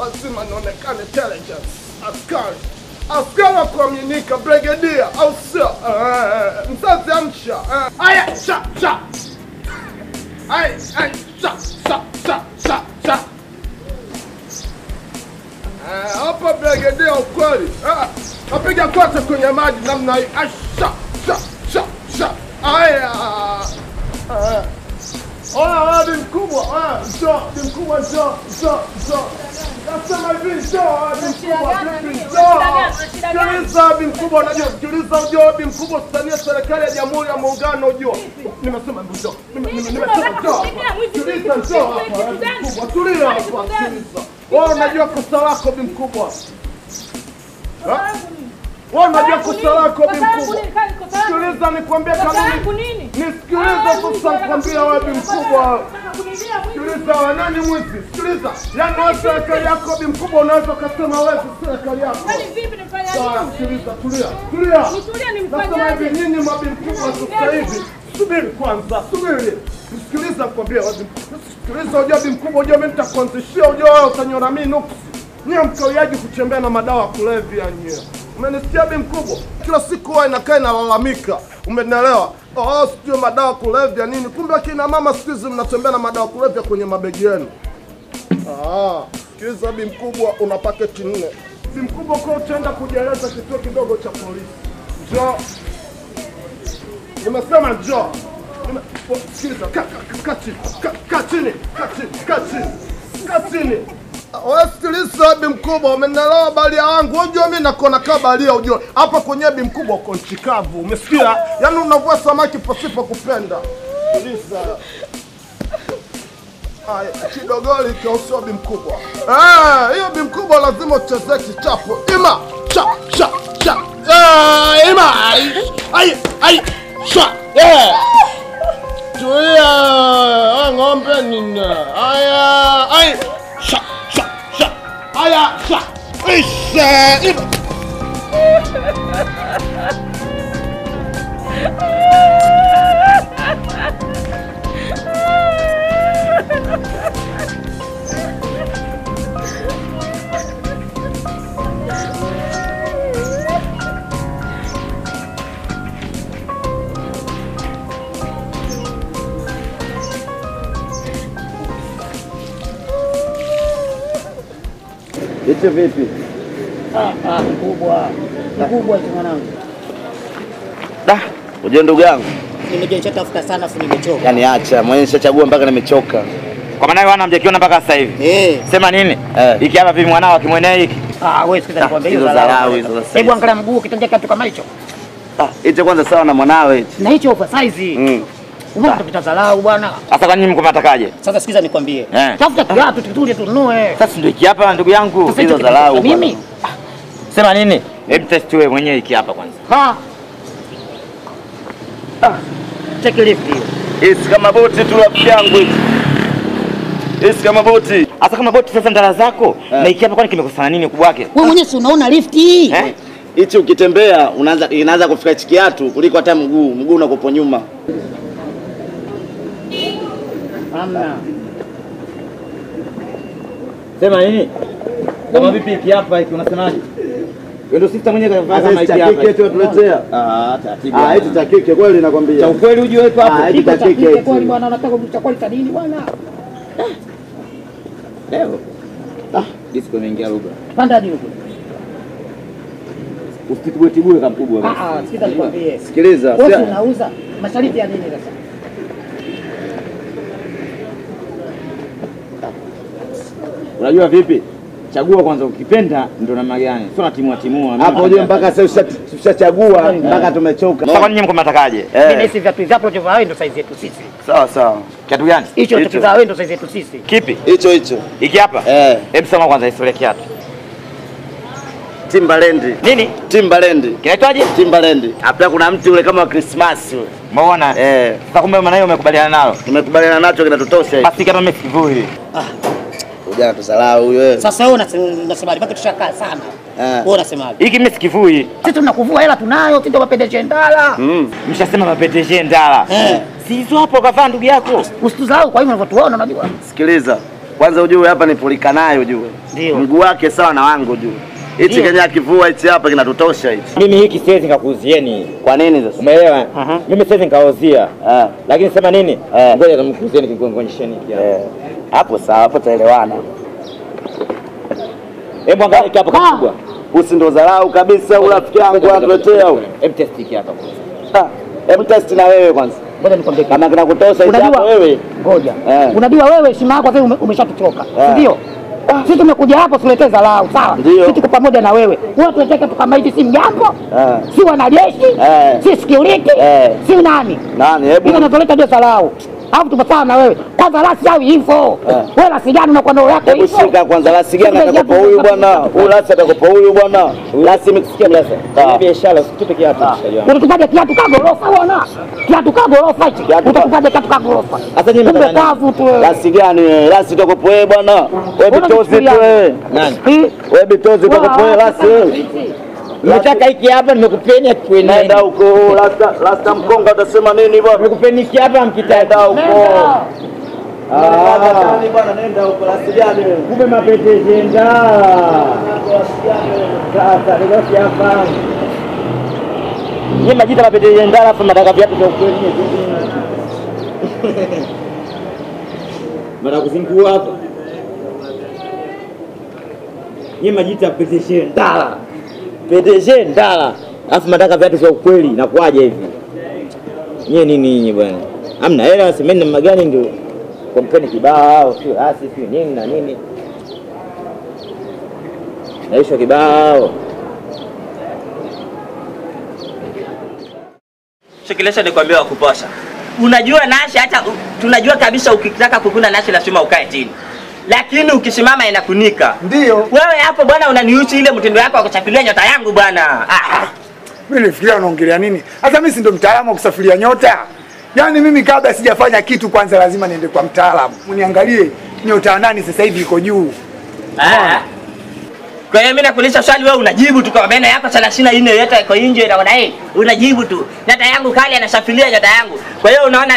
Lazima nionekane intelligence. Askari kuaminika, brigadier au sio? Mzazi amsha. Aya, sha. Ai, sha. Hapa brigadier ukweli. Napiga kote kwenye maji namna hii. Sha. Aya. Oya, ni mkubwa. Ni mkubwa, njoo. Nasema hivi, njoo, Sikiliza bi mkubwa, unajua, ujua bi mkubwa tutania serikali ya Jamhuri ya Muungano, ujua. Nimesema njoo. Sikiliza, njoo hapa, bi mkubwa, tulia hapa, sikiliza. Wewe unajua kosa lako bi mkubwa. Wewe unajua kosa lako bi mkubwa. Sikiliza nikwambie kanuni. Nisikiliza sasa nikwambia wewe bi mkubwa. Sikiliza wewe nani mwizi? Sikiliza. Yaani wewe serikali yako bi mkubwa unaweza kusema wewe serikali yako. Kwani vipi nifanye nini? Sikiliza, tulia. Nitulia nimfanye Nasema hivi nyinyi mabi mkubwa sasa hivi. Subiri kwanza, subiri. Sikiliza nikwambie wewe. Sikiliza unajua bi mkubwa, unajua mimi nitakuanzishia, unajua wewe utanyora mimi nuksi. Nyie mkaoyaji kutembea na madawa kulevya nyie. Umenisikia bi mkubwa? Kila siku huwa inakaa inalalamika. Umenielewa? Sijui madawa kulevya nini. Kumbe kina mama siku hizi mnatembea na madawa kulevya kwenye mabegi yenu. Sikiliza bi mkubwa, una paketi 4. Bi mkubwa kwa utaenda kujieleza kituo kidogo cha polisi. Njoo. Nimesema njoo. Sikiliza, kaa chini. Wewe sikiliza bi mkubwa, umenielewa balia wangu? Unajua mimi nakona kabalia, unajua. Hapa kwenye bi mkubwa uko nchi kavu, umesikia? Yaani unavua samaki pasipo kupenda. Sikiliza. Kidogoli kiosio bi mkubwa. Hiyo bi mkubwa lazima ucheze kichapo. Ima, cha. Ima. Ai. Sha. Tulia, ng'ombe nini? Ai. Sha. Aya, sha. Isha. Eti vipi? Mkubwa. Mkubwa tu mwanangu. Da, uje ndugu yangu. Nimejitafuta sana afu nimechoka. Yaani acha, mwenyewe nishachagua mpaka nimechoka. Kwa maana wana mjakiona mpaka sasa hivi. Sema nini? Hiki hapa vipi mwanao akimwenea hiki? Wewe sikiza nikwambia hizo dharau hizo. Hebu angalia mguu kitanja kitu kama hicho. Hicho kwanza sawa na mwanawe hichi. Na hicho oversize. Umeona kitazarau bwana. Sasa kwa nini mko mnatakaje? Sasa sikiza nikwambie. Tafuta kiatu kizuri tununue. Sasa ndio hiki hapa ndugu yangu. Hizo dharau. Mimi. Sema nini? Hebu test wewe mwenyewe hiki hapa kwanza. Take lift hiyo. Hisi kama boti tu rafiki yangu hiki. Hisi kama boti. Sasa kama boti sasa ndala zako na hiki hapa kwani kimekosana nini ukubwa wake? Wewe mwenyewe si unaona lift hii? Hichi ukitembea inaanza kufika hichi kiatu kuliko hata mguu unakopo nyuma. Hamna. Sema nini? Kama vipi hiki hapa hiki unasemaje? Wewe ndio sister mwenyewe kavaa kama hiki hapa. Kike tu tuletea. Taratibu. Hichi cha kike kweli nakwambia. Cha ukweli uje wewe hapo. Hichi cha kike kweli bwana, unataka kucha kweli cha nini bwana? Leo. Disco imeingia lugha. Panda juu huko. Usitibue kama mkubwa. Sikiza nikwambie. Sikiliza. Wewe unauza masharti ya nini sasa? Unajua vipi? Chagua kwanza ukipenda ndio namna gani. Sio natimua. Hapo uje mpaka sasa ushachagua mpaka tumechoka. Sasa nyinyi mko mnatakaje? Mimi hizi viatu vyako vya wewe ndio size yetu sisi. Sawa. Kiatu gani? Hicho kiatu cha wewe ndio size yetu sisi. Kipi? Hicho. Hiki hapa? Hebu sema kwanza historia kiatu. Timbaland. Nini? Timbaland. Kinaitwaje? Timbaland. Hapa kuna mti ule kama wa Christmas ule. Umeona? Sasa kumbe maana hiyo umekubaliana nalo. Tumekubaliana nacho kinatutosha. Basi kama mimi sikivui. Ujana tusalau huyo. Sasa wewe unasemaje? Baki tushakaa sana. Wewe unasemaje? Hiki mimi sikivui. Sisi tunakuvua hela tunayo, sisi ndio mapendeje ndala. Mshasema mapendeje ndala. Si hizo hapo kavaa ndugu yako. Usituzao kwa hivyo unavyotuona unajua. Sikiliza. Kwanza ujue hapa nipulika nayo ujue. Mguu wake sawa na wangu ujue. Hichi Kenya kivua hichi hapa kinatutosha hichi. Mimi hiki siwezi nikakuuzieni. Kwa nini sasa? Umeelewa? Mimi siwezi nikauzia. Lakini sema nini? Ngoja nimkuuzieni kingongonyesheni hiki hapa. Hapo sawa, hapo taelewana. Hebu angalia hiki hapa kubwa. Usi ndo dharau kabisa urafiki yangu anatuletea huko. Hebu test hiki hapa kwanza. Hebu test na wewe kwanza. Ngoja nikwambie kama kinakutosha hichi hapa wewe. Ngoja. Unajua wewe heshima yako sasa umeshatuchoka. Ndio? Sisi tumekuja hapo tuletee dharau, sawa? Sisi tuko pamoja na wewe. Wewe tunataka tu kama hivi si mjambo? Si wanajeshi? Si security? Si nani? Hebu hizo unatoleta ndio dharau. Alafu tupatana na wewe. Kwanza lasi au hivyo. Wewe lasi gani unakuwa ndio yako hivyo? Hebu shika kwanza lasi gani atakopa huyu bwana? Huyu lasi atakopa huyu bwana. Lasi nimesikia lasi. Ni biashara usitupe kiatu. Unatupaje kiatu ka gorofa bwana? Kiatu ka gorofa hichi. Utatupaje kiatu ka gorofa? Sasa nyinyi mtavu tu wewe. Lasi gani wewe? Lasi utakopa wewe bwana. Wewe bitozi tu wewe. Nani? Wewe bitozi utakopa wewe lasi wewe. Nataka hiki hapa nimekupeni akweni. Nenda huko lasta mkonga utasema nini bwana? Nimekupeni hiki hapa mkitaenda huko. Nani bwana nenda huko lasi gani wewe? Kumbe mapete jenda. Sasa ndio hapa. Yeye majita mapete jenda alafu nataka viatu vya ukweli nini? Mara kuzingua hapa. Yeye majita mapete jenda. PDG ndala. Alafu nataka viatu vya ukweli na kuaje hivi. Nyie nini bwana? Hamna hela semeni namna gani ndio kompeni kibao, sio sio nini na nini. Naisha kibao. Shikilesha nikwambia wakupasha. Unajua nashi hata tunajua kabisa ukitaka kukuna nashi lazima ukae chini. Lakini ukisimama inakunika. Ndio. Wewe hapo bwana unaniuchi ile mtindo wako wa kusafiria nyota yangu bwana. Mimi nifikiria unaongelea nini? Hata mimi si ndo mtaalamu wa kusafiria nyota. Yaani mimi kabla sijafanya kitu kwanza lazima niende kwa mtaalamu. Mniangalie nyota nani sasa hivi iko juu. Kwa hiyo mimi nakuuliza swali wewe unajibu tu kwa meno yako 34 yote iko nje na unajibu tu. Nyota yangu kali anasafiria nyota yangu. Kwa hiyo unaona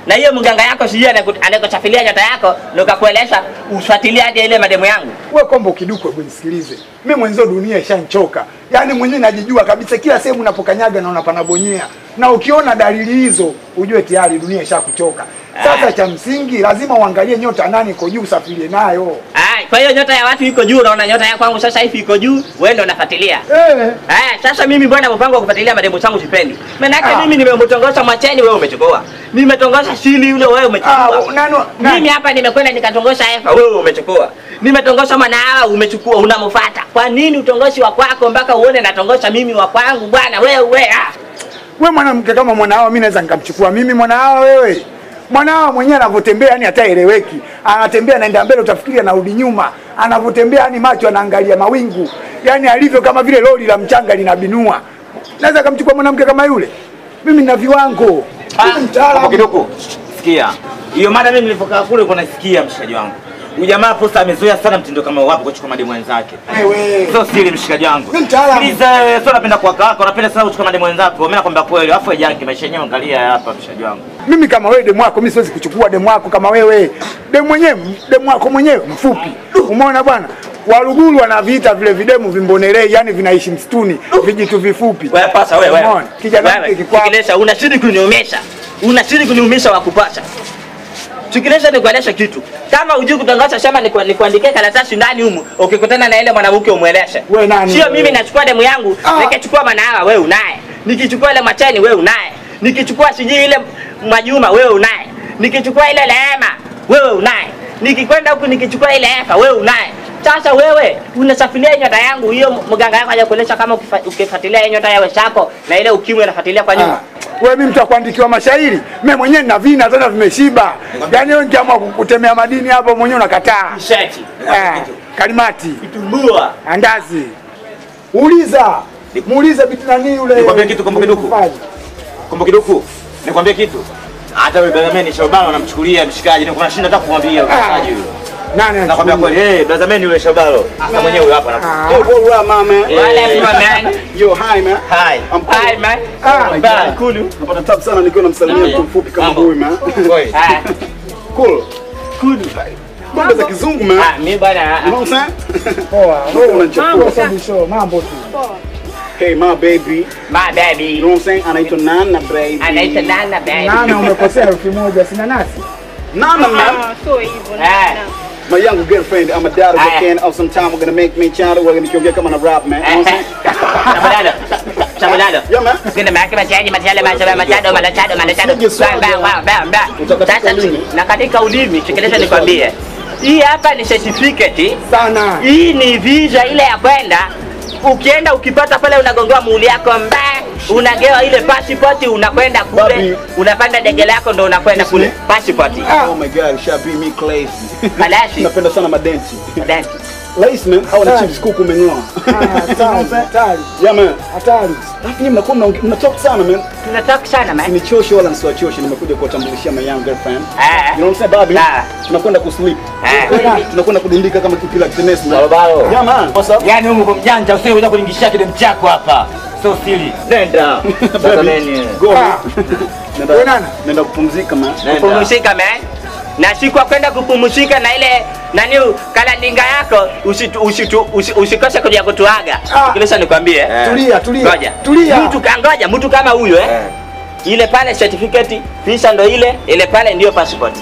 na hiyo mganga yako sijui anakusafiria nyota yako ndio kakueleza ufuatiliaje ile mademu yangu. Wewe kombo kidukwe bwana sikilize. Mimi mwenzo dunia ishanchoka. Yaani mwenyewe najijua kabisa kila sehemu unapokanyaga na unapanabonyea. Na ukiona dalili hizo ujue tayari dunia ishakuchoka. Sasa cha msingi lazima uangalie nyota nani iko juu usafirie nayo. Kwa hiyo nyota ya watu iko juu, unaona nyota ya kwangu sasa hivi iko juu, wewe ndio unafuatilia. Sasa mimi bwana mpango wa kufuatilia mademu zangu sipendi. Maana yake mimi nimemtongoza Mwacheni wewe umechukua. Nimetongoza Shili yule wewe umechukua. Mimi hapa nimekwenda nikatongoza Efa wewe umechukua. Nimetongoza Manawa umechukua unamfuata. Kwa nini utongozi wa kwako mpaka uone natongoza mimi wa kwangu bwana wewe? Wewe mwanamke kama Mwanahawa mimi naweza nikamchukua mimi Mwanahawa wewe. Mwanahawa mwenyewe anavotembea yani hataeleweki. Anatembea anaenda mbele utafikiri anarudi nyuma. Anavotembea yani macho anaangalia mawingu. Yani alivyo kama vile lori la mchanga linabinua. Naweza kumchukua mwanamke kama yule? Mimi nina viwango. Mtaalamu kidogo. Sikia. Hiyo mada mimi nilipokaa kule kuna sikia mshikaji wangu. Huyu jamaa posta amezoea sana mtindo kama wapo kuchukua mademu wenzake. Wewe. Sio siri mshikaji wangu. Mimi mtaalamu. Please wewe sio unapenda kwa kaka, unapenda sana kuchukua mademu wenzako. Mimi nakwambia kweli, afu ya janki maisha yenyewe angalia hapa mshikaji wangu. Mimi kama wewe demu wako mimi siwezi kuchukua demu wako kama wewe. Demu wako mwenyewe mfupi. Umeona bwana? Waluguru wanaviita vile videmu vimbonelei yani vinaishi msituni, vijitu vifupi. Wewe pasa wewe. Kijana kikikwaa. Unashidi kuniumisha. Unashidi kuniumisha wa kupata. Sikiliza nikueleze kitu. Kama hujui kutangaza sema nikuandikie karatasi ndani humu, ukikutana na ile mwanamke umueleze. Wewe nani? Sio mimi nachukua demu yangu, nikichukua Manahawa wewe unaye. Nikichukua ile Mwacheni wewe unaye. Nikichukua siji ile Mwajuma wewe unaye. Nikichukua ile Lehema wewe unaye. Nikikwenda huku nikichukua ile Efa wewe unaye. Sasa wewe unasafiria nyota yangu hiyo mganga yako haja kueleza kama ukifuatilia nyota ya wenzako na ile ukimwi unafuatilia kwa nyuma. Wewe mimi mtu akuandikiwa mashairi, mimi mwenyewe nina vina tena vimeshiba. Yaani wewe ngiamua kukutemea madini hapo mwenyewe unakataa. Shati. Kalimati. Kitumbua. Andazi. Uliza. Muulize bitu nani yule. Nikwambie kitu kombo kidogo. Kombo kidogo. Nikwambie kitu. Hata wewe Brazameni Shabana anamchukulia mshikaji, niko nashinda hata kumwambia mshikaji yule. Nani anakwambia kweli? Brazameni yule Shabalo. Sasa mwenyewe huyo hapa anakuja. Yo, what up, my man? Man. Yo, hi man. Hi. I'm cool. Hi man. Bad. Cool. Napata tabu sana nikiwa namsalimia mtu mfupi kama huyu man. Cool. Cool. Mambo za kizungu man. Mimi bwana. You know what I'm saying? Poa. Wewe unachukua. Mambo tu. Hey my baby. My baby. You know what I'm saying? Anaitwa Nana baby. Anaitwa Nana baby. Nana umekosea 1000 sina nasi. Nana man. So hivyo My young girlfriend, I'm a dad of a can of some time we're gonna make me channel, we're gonna kill kama na rap man. You know what I'm saying? Sabalalo. Yeah man. Kina maki matiaji matiale machado malachado. Sasa na katika ulimi sikiliza nikwambie. Hii hapa ni certificate sana. Hii ni visa ile ya kwenda. Ukienda ukipata pale unagongoa muuli yako mbaya, unagewa ile passport unakwenda kule, unapanda ndege lako ndo unakwenda kule passport. Oh my god, shabi me classy. Kalashi. Napenda sana madenti. Madenti. Lace man, how na chips kuku umenyoa. Hatari. Yeah man. Hatari. Lakini mnakuwa mnatalk sana man. Tunatalk sana man. Nichoshe wala nisiwachoshe, nimekuja kuwatambulishia my young girlfriend. You know what I'm saying, baby? Tunakwenda kusleep. Tunakwenda kudundika kama kipila kitenesi man. Balo. Yeah man. What's up? Yaani wewe uko mjanja usije kuja kuningishia kile mchako hapa. So silly. Nenda. Brazameni. Go. Nenda kupumzika man. Kupumzika man. Na siku kwenda kupumzika na ile nani kalandinga yako usikose kuja kutuaga. Sikiliza nikwambie. Tulia. Ngoja. Mtu kama huyo ile pale certificate visa ndo ile pale ndio passport.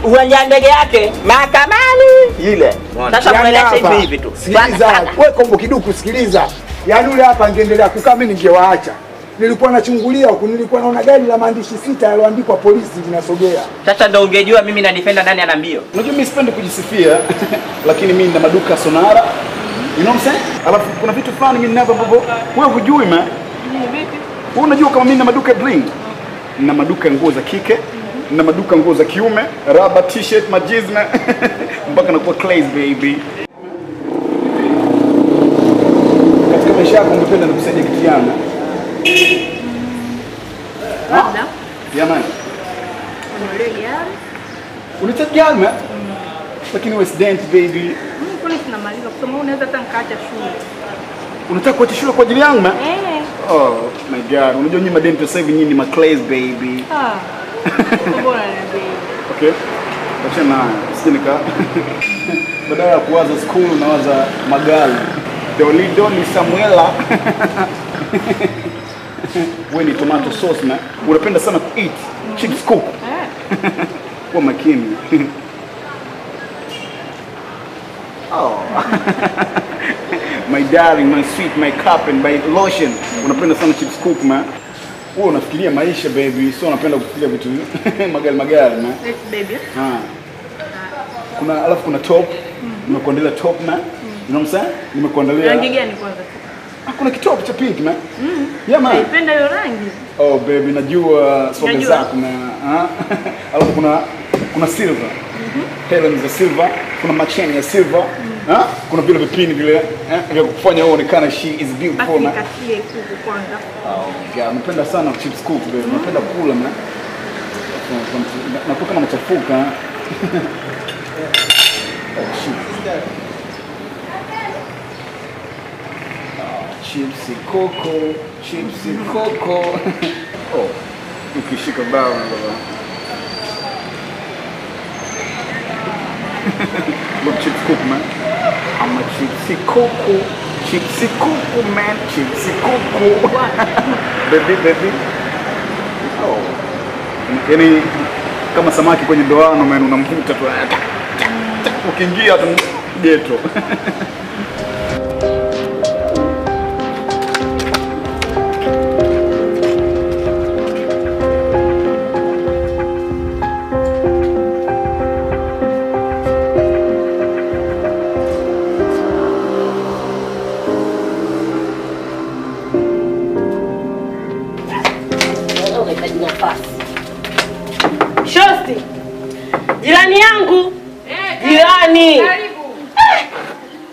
Uwanja ndege yake mahakamani ile. Sasa mweleze hivi tu. Sikiliza, wewe kombo kiduku sikiliza. Yaani yule hapa angeendelea kukaa mimi ningewaacha. Nilikuwa nachungulia huko, nilikuwa naona gari la maandishi 6 yaloandikwa polisi linasogea. Sasa ndio ungejua mimi na defender nani ana mbio. Unajua mimi sipendi kujisifia lakini mimi nina maduka Sonara. You know what I'm saying? Alafu kuna vitu fulani mimi never babo. Wewe hujui man. Wewe unajua kama mimi nina maduka bling. Nina maduka nguo za kike, nina maduka nguo za kiume, raba, t-shirt, majizna. Mpaka nakuwa clays baby. Katika maisha yako ungependa nikusaidie kitu gani? labda Jamani. unaolewa gari. Unataka gari man? Lakini wewe student baby. Kuna mwakani tunamaliza kusoma, unaweza hata nikaacha shule. Unataka kuacha shule kwa ajili yangu man? Oh my god. Unajua nyinyi madenti sasa hivi nyinyi ni maclays baby. Bora na baby. Okay. Acha na sinika. Badala ya kuwaza school nawaza magari. Doli Samuela. Wewe ni tomato sauce man. Unapenda sana kueat chips cook. Kwa makini. Oh. My darling, my sweet, my cup and my lotion. Unapenda sana chips cook man. Wewe unafikiria maisha baby, sio unapenda kufikiria vitu magari man. Yes baby. Kuna top. Nimekuandalia top man. You know what I'm saying? Nimekuandalia. Rangi gani kwanza? Kuna kitop cha pink man. Yeah man. Naipenda hiyo rangi. Oh baby, najua soga zako na alafu kuna silver. Helen za silver, kuna macheni ya silver. Kuna vile vipini vile vya kufanya uonekane she is beautiful man. Nikatie kuku kwanza. Oh god, napenda sana chips cook baby. Napenda kula man. Nakuwa kama nachafuka. Oh shit. Chipsy coco. Oh, ukishika bawa baba. Look, chips cook man. I'm a chipsy coco man. Chipsy coco. Baby. Oh. Yani kama samaki kwenye ndoano man, unamvuta tu. Ukiingia tu ghetto. Shosti. Jirani yangu. Jirani. Karibu.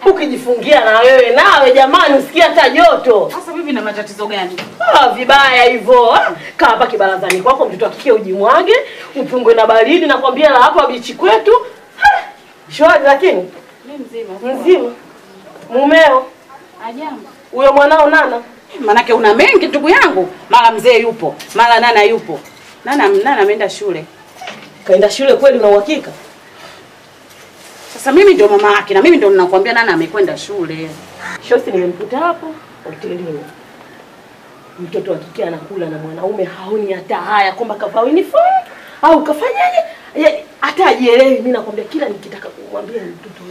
Ukijifungia na wewe jamani usikia hata joto. Sasa bibi na matatizo gani? Vibaya hivyo. Kaa hapa kibarazani kwako mtoto akikie ujimwage, upungwe na baridi na kwambia la hapa bichi kwetu. Shwari lakini Mimi mzima. mzima. Mumeo Ajambo. huyo mwanao Nana. Manake una mengi ndugu yangu. Mara mzee yupo, mara Nana yupo. Nana ameenda shule. Kaenda shule kweli una uhakika? Sasa mimi ndio mama yake na mimi ndio ninakwambia Nana amekwenda shule. Shosti nimemkuta hapo hotelini. Mtoto wa kike anakula na mwanaume haoni hata haya kwamba kavaa uniform au kafanyaje? Hata ajielewi. Mimi nakwambia kila nikitaka kumwambia mtoto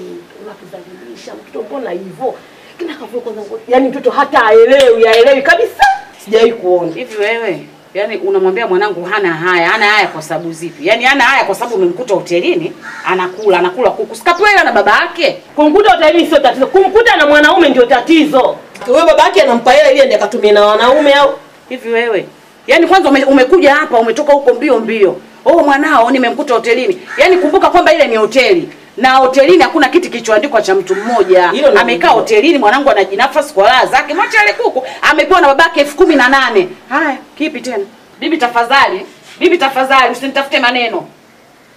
unapozalilisha mtoto mbona hivyo? Kila kavua kwanza yani mtoto hata haelewi kabisa. Sijai kuona. Hivi wewe yani unamwambia mwanangu hana haya kwa sababu zipi? Yani hana haya kwa sababu umemkuta hotelini anakula kuku. Sikapwela na baba yake. Kumkuta hotelini sio tatizo. Kumkuta na mwanaume ndio tatizo. Wewe baba yake anampa hela ili ende akatumie na wanaume au? Hivi wewe. Yani kwanza umekuja hapa umetoka huko mbio. Oh mwanao nimemkuta hotelini. Yani kumbuka kwamba ile ni hoteli. Na hotelini hakuna kiti kilichoandikwa cha mtu mmoja. Amekaa hotelini mwanangu anajinafasi kwa raha zake. Mwacha ile kuku amepewa na babake 18,000. Haya, kipi tena? Bibi tafadhali usinitafute maneno.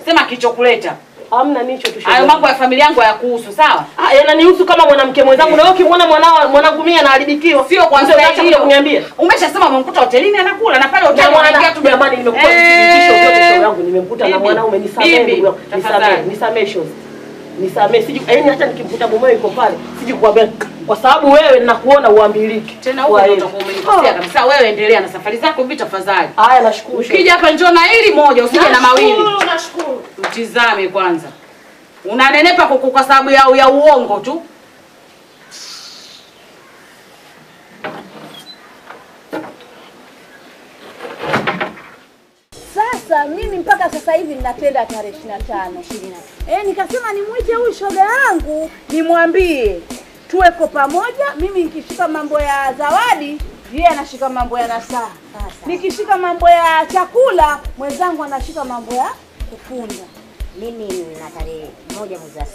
Sema kilichokuleta. Hamna nicho tu. Hayo mambo ya familia yangu hayakuhusu, sawa? Yananihusu kama mwanamke mwenzangu. Na wewe ukimwona mwanangu mimi anaharibikiwa. Sio kwanza hiyo kuniambia. Umeshasema umemkuta hotelini anakula na pale hotelini anaingia tu jamani nimekupa thibitisho yote show yangu nimemkuta na mwanaume nisamee show. Nisamee siji yaani hata nikimkuta mume yuko pale siji kuambia kwa sababu wewe ninakuona uambiliki. Tena huko ndio utakuwa umenikosea kabisa. Wewe endelea na safari zako bibi tafadhali. Haya nashukuru. Ukija hapa njoo na hili moja usije na mawili. Nashukuru. Utizame kwanza. Unanenepa kwa sababu ya uongo tu. Sasa mimi mpaka sasa hivi ninapenda tarehe 25. Nikasema nimwite huyu shoga yangu nimwambie tuweko pamoja. Mimi nikishika mambo ya zawadi, yeye anashika mambo ya nasaha. Nikishika mambo ya chakula, mwenzangu anashika mambo ya kufunda. Mimi na tarehe 1 mwezi wa 6.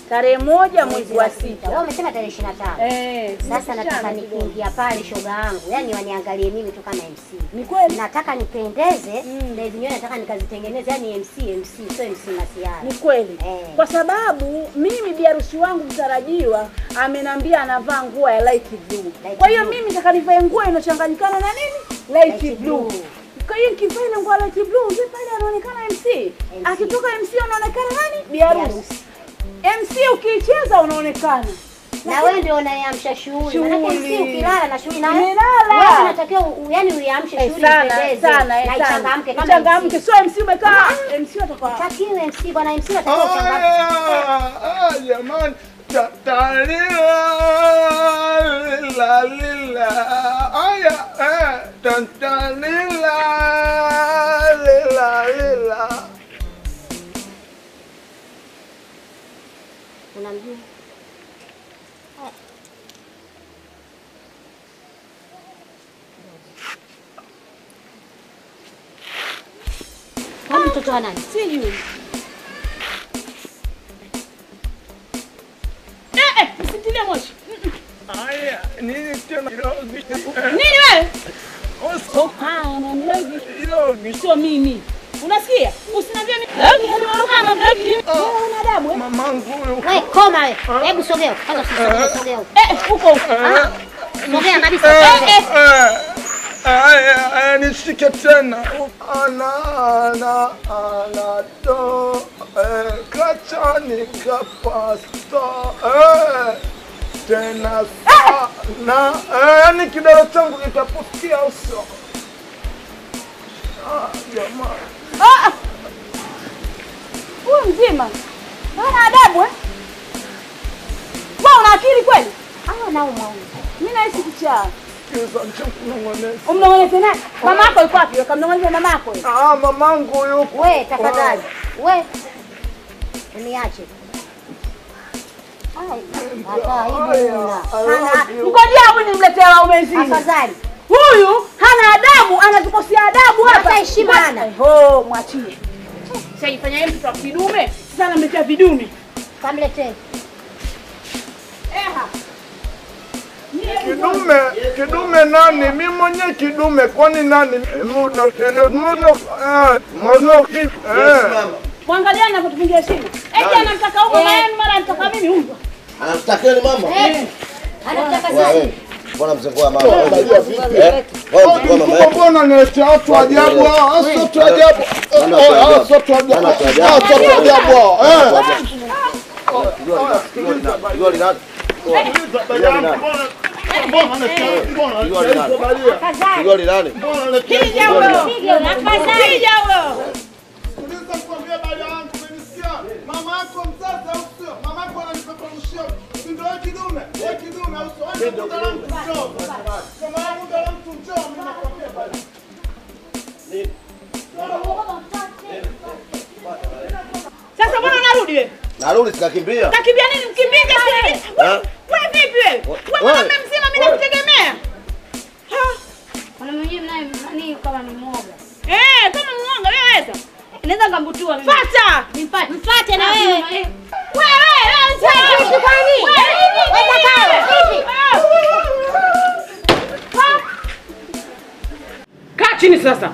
Tarehe 1 mwezi wa 6. Wewe umesema tarehe 25. Sasa nataka nikiingia pale shoga yangu, yani waniangalie mimi tu kama MC. Ni kweli. Nataka nipendeze, na hizo nywele nataka nikazitengeneze, yani MC sio MC Masiara. Ni kweli. Kwa sababu mimi bi harusi wangu mtarajiwa amenambia anavaa nguo ya light blue. Kwa hiyo mimi nataka nivae nguo inochanganyikana na nini? Light blue. Kwa hiyo nikivaa ile nguo light blue, yule pale anaonekana MC. Akitoka MC anaonekana nani? Bi harusi. MC ukicheza unaonekana. Na wewe ndio unayamsha shughuli. Maana MC ukilala na shughuli na wewe unatakiwa yani uiamshe shughuli ipendeze. Na ichangamke kama ichangamke. Sio MC umekaa. MC atakuwa. Takiwe MC bwana MC atakuwa uchangamke. Jamani. Lila aya tantalila lila unamjua Kwani mtoto wa nani? Sijui. Usitilie moshi. Aya, nini tena? Nini wewe? Ananilogi. Sio mimi. Unasikia? Usiniambie mimi. Una adabu? Mamangu huyo. Wewe koma wewe. Hebu sogea. Kwanza sogea. Huko. Sogea kabisa. Aya, nishike tena. Ana to kachani kapasta. Tena sana. Ni kidole changu kitapukia uso. Jamani. Huyu mzima. Hana adabu Wewe una akili kweli? Naumwa. Mimi naishi kichaa. Kiza mnong'oneza. Umnong'oneza nani? Mama yako yuko wapi? Kamnong'oneza mama yako. Mamangu yuko. Wewe tafadhali. Wewe. Uniache. Mkoja huyu nimletea waume zima. Afadhali. Huyu hana adabu, anatukosea adabu hapa. Hata heshima hana. Mwachie. Sasa ifanya yeye mtoto wa kidume, sasa anamletea vidume. Kamletee. Kidume nani? Mimi mwenyewe kidume, kwani nani? Mwangalia anapotupigia heshima. Anamtaka huko na yeye mara anataka mimi huko. Anamtakia ni mama? Anataka sasa. Mbona mzee wa mama? Mbona naletea watu ajabu hao? Sio tu ajabu. Sio tu ajabu. Sio tu ajabu. Yule nani? Yule nani? Kija huyo. Unaweza kuambia baba yangu umenisikia? Mama yako mzazi au sio? Mama yako ananipeperushia. Ndio kidume. Kidume au sio? Ndio mtu njoo. Kama yangu mtu njoo mimi nakwambia baba. Nini? Sasa mbona unarudi wewe? Narudi sikakimbia. Kakimbia nini? Mkimbie kasi. Wewe vipi wewe? Wewe mama mzima mimi nakutegemea. Kuna mwenyewe nani kama ni mwoga. Kama mwoga wewe weza. Inaweza ngambutua mimi. Fuata! Nimpate. Mfuate na wewe. Wewe sasa kwani? Wewe vipi? Kaa chini sasa.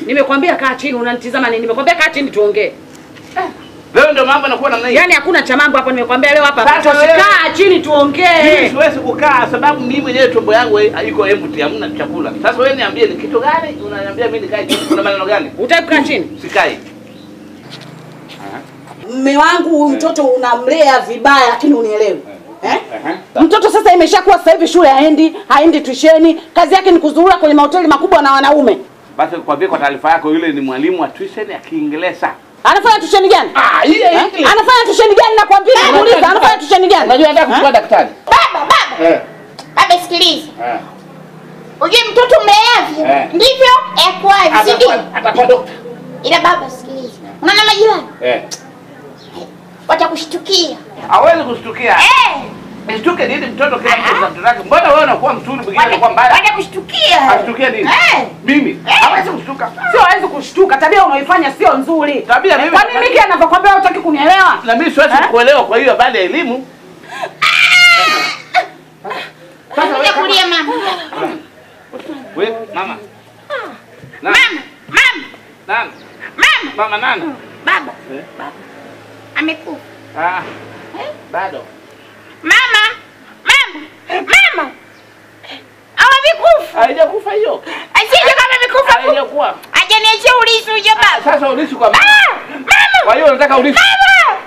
Nimekwambia kaa chini, unanitazama nini? Nimekwambia kaa chini tuongee. Leo ndio mambo yanakuwa namna hii. Yaani hakuna cha mambo hapo, nimekwambia leo hapa. Sasa Kaa chini tuongee. Mimi siwezi kukaa sababu mimi mwenyewe tumbo yangu haiko empty, hamna chakula. Sasa wewe niambie ni kitu gani unaniambia mimi nikae chini? Kuna maneno gani? Utaki kukaa chini? Sikai. Mume wangu huyu mtoto unamlea vibaya lakini unielewe. Mtoto sasa imeshakuwa sasa hivi shule haendi tuisheni, kazi yake ni kuzurura kwenye mahoteli makubwa na wanaume. Basi kwambie kwa taarifa yako yule ni mwalimu wa tuition ya Kiingereza. Anafanya tuition gani? Anafanya tuition gani nakwambia? Muuliza anafanya tuition gani? Unajua anataka kuwa daktari. Baba. Baba sikiliza. Uje mtoto mleavyo ndivyo yakwavyo, si ndio? Atakuwa daktari. Ila baba sikiliza. Unaona majirani? Watakushtukia. Hawezi kushtukia. Ashtuke nini mtoto kila mtu na mtoto wake? Mbona wewe unakuwa mzuri mwingine anakuwa mbaya? Waje kushtukia. Ashtukia nini? Mimi. Hawezi kushtuka. Sio hawezi kushtuka. Tabia unaoifanya sio nzuri. Tabia mimi. Kwa nini mimi anapokuambia hutaki kunielewa? Na mimi siwezi kuelewa, kwa hiyo baada ya elimu. Sasa wewe kulia mama. Wewe mama. Mama. Nani? Mama. Mama nani? Baba. Baba. Amekufa. Bado. Mama. Amekufa. Haijakufa hiyo. Asije kama amekufa. Haijakuwa. Hajaniachia ulisi uje baba. Sasa ulisi kwa mama. Mama. Kwa hiyo unataka ulisi.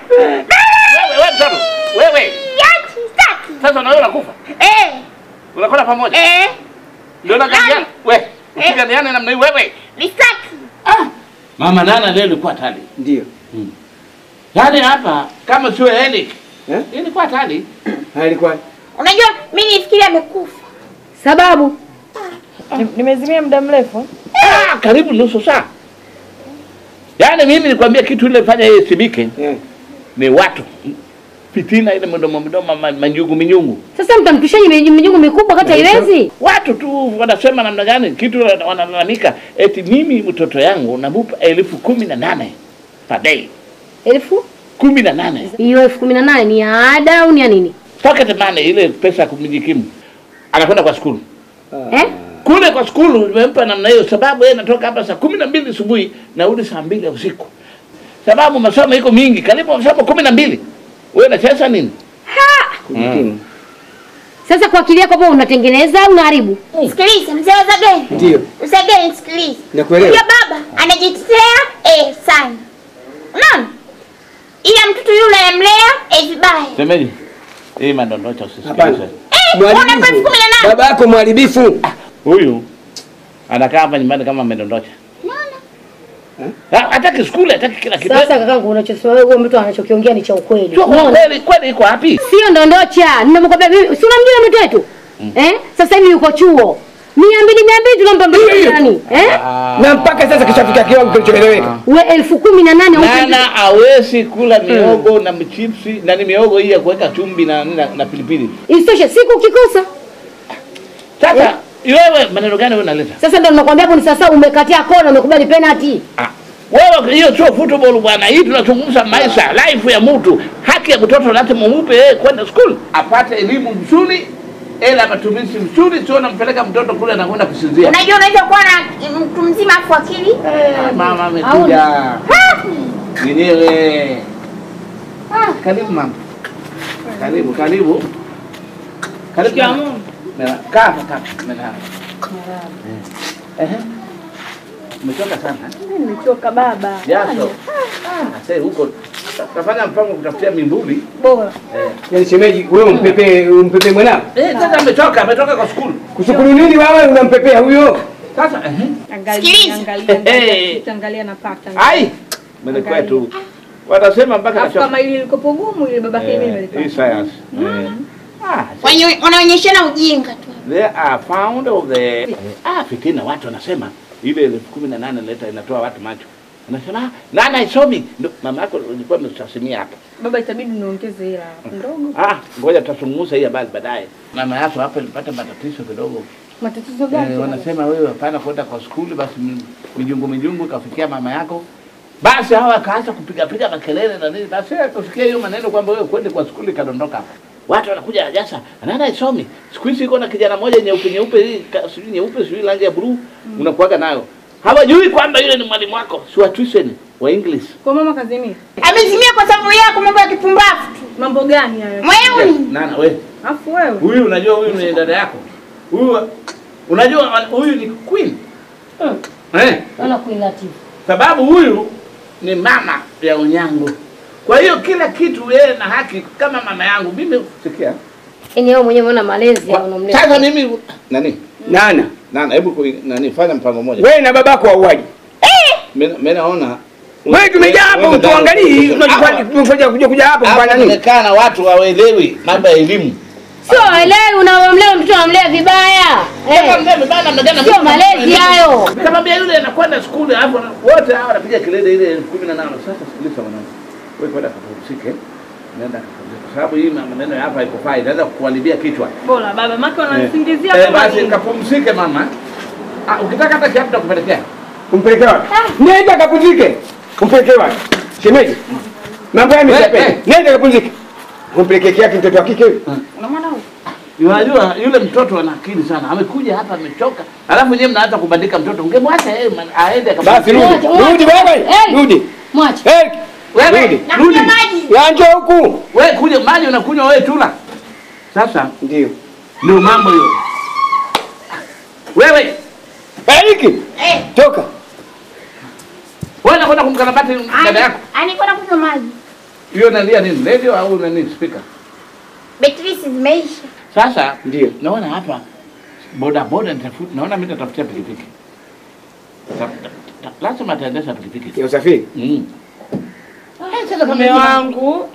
Wewe mtoto. Wewe. Yachi sitaki. Sasa na wewe unakufa? Unakwenda pamoja? Ndio unakania wewe. Ukiganiana namna hii wewe. Nisaki. Mama Nana leo ilikuwa tali. Ndio. Yaani hapa kama sio Eli. Ilikuwa tali. Ilikuwa. Unajua mimi nifikiria amekufa. Sababu nimezimia muda mrefu. Karibu nusu saa. Yaani mimi nikwambia kitu ile fanya yeye sibike. Ni watu. Fitina ile mdomo manjugu minyungu. Sasa mtamkishaje minyungu mikubwa kata iwezi? Watu tu wanasema namna gani kitu wanalalamika eti mimi mtoto yangu namupa 18,000 per day. 18,000. Hiyo 18,000 ni ada au ni ya nini? Pocket money ile pesa ya kujikimu. Anakwenda kwa skulu. Kule kwa skulu nimempa namna hiyo sababu yeye anatoka hapa saa 12 asubuhi na urudi saa 2 usiku. Sababu masomo iko mingi, karibu masomo 12. Wewe unacheza nini? Sasa kwa akili yako hapo unatengeneza au unaharibu? Sikiliza mzee wa Zageni. Ndio. Zageni sikiliza. Nakuelewa. Huyo baba anajitetea sana. Unaona? Ila mtoto yule anamlea vibaya. Semeji. Mandondocha usisikilize. Mwalimu. Baba yako mharibifu. Huyu anakaa hapa nyumbani kama amedondocha. Hataki skule, hataki kila kitu. Sasa kakangu unachosema wewe mtu anachokiongea ni cha ukweli. Kweli iko wapi? Sio ndondocha. Ninamkwambia mimi, si unamjua mtu wetu? Sasa hivi yuko chuo. 200 tunampa mtoto nani? Na mpaka sasa kishafika kiwango kilichoeleweka. Wewe 18,000 Nana hawezi kula miogo na mchipsi na ni miogo hii ya kuweka chumvi na pilipili. Isitoshe siku ukikosa. Sasa wewe maneno gani wewe unaleta? Sasa ndio ninakwambia hapo ni sasa umekatia kona umekubali penalty. Wewe hiyo sio football bwana, hii tunazungumza maisha, life ya mtu. Haki ya mtoto lazima umupe kwenda school, apate elimu nzuri, matumizi nzuri, sio nampeleka mtoto kule anakwenda kusinzia. Unajua unaweza kuwa na mtu mzima afu akili. Mama amekuja. Mwenyewe. Karibu mama. Karibu. Karibu. Kaa. Umechoka sana? Mimi nimechoka baba. Jasho. Sasa huko tafanya mpango kutafutia mimbuli. Bora. Yaani shemeji wewe umpepe mwanao? Sasa ametoka kwa skulu. Kushukuru nini wewe unampepea huyo? Sasa Angalia na paka. Ai. Mimi kwetu. Watasema mpaka nachoka. Kama ile ilikopo gumu ile babake mimi nilipata. Hii science. Wanaonyeshana ujinga tu. They are found of the fitina watu wanasema ile 18,000 leta inatoa watu macho. Unasema nani haisomi? Mama yako alikuwa amestasimia hapa. Baba itabidi niongeze hela ndogo. Ngoja tutazungumza hii habari baadaye. Mama yako hapa ilipata matatizo kidogo. Matatizo gani? Wanasema wewe hapana kwenda kwa skuli, basi mijungu kafikia mama yako. Basi hawa kaanza kupiga makelele na nini. Basi kusikia hiyo maneno kwamba wewe kwenda kwa skuli kadondoka hapa. Watu wanakuja Jasa, nani haisomi? Siku hizi iko na kijana mmoja nyeupe hii, sijui nyeupe sijui rangi ya blue, unakuaga nayo. Hawajui kwamba yule ni mwalimu wako, si wa tuition wa English. Kwa mama kazimia. Amezimia kwa sababu yako, mambo ya kipumbavu tu. Mambo gani hayo? Wewe. Nana wewe. Afu wewe. Huyu unajua huyu ni dada yako. Huyu unajua huyu ni queen. Ana Queen Latif. Sababu huyu ni mama ya Onyango. Kwa hiyo kila kitu yeye na haki kama mama yangu. Mimi sikia. Yaani wewe mwenyewe unaona malezi ya unamlea. Sasa mimi nani? Nana hebu fanya mpango mmoja. Wewe na babako wauaji. Mimi naona wewe tumejaa hapo tuangalie tunafanya kuja hapo kwa nini? Inaonekana watu hawaelewi mambo ya elimu. Sio elewi unamlea mtoto unamlea vibaya. Sio malezi hayo. Sababu yule anakwenda shule hapo wote hao wanapiga kelele ile 18,000. Sasa sikiliza mwanangu. Wewe kwenda kupumzike. Nenda kapumzike. Kwa sababu hii maneno hapa iko fai, inaweza kukuharibia kichwa. Bora baba, maki wananisingizia kama basi kapumzike mama. Ukitaka hata kiatu nakupelekea. Umpelekea wapi? Nenda kapumzike. Umpelekea wapi? Shemeji. Mambo yami sipendi. Nenda kapumzike. Umpelekea kiatu mtoto wa kike huyu. Unamwona huyu? Unajua yule mtoto ana akili sana. Amekuja hapa amechoka. Alafu nyewe mnaanza kubandika mtoto. Ungemwacha yeye aende basi rudi wewe. Rudi. Mwache. Wewe rudi. Ya njoo huku. Wewe kuja maji unakunywa wewe tula. Sasa ndio mambo hiyo. Wewe Bariki. Toka. Wewe unakwenda kumkarabati dada yako. Anikwenda kunywa maji. Hiyo nalia nini? Radio au nini speaker? Betri zimeisha. Sasa ndio naona hapa boda nitafuta, naona mimi nitafutia pikipiki. Lazima ataendesha pikipiki. Ya usafiri? Sasa mume wangu.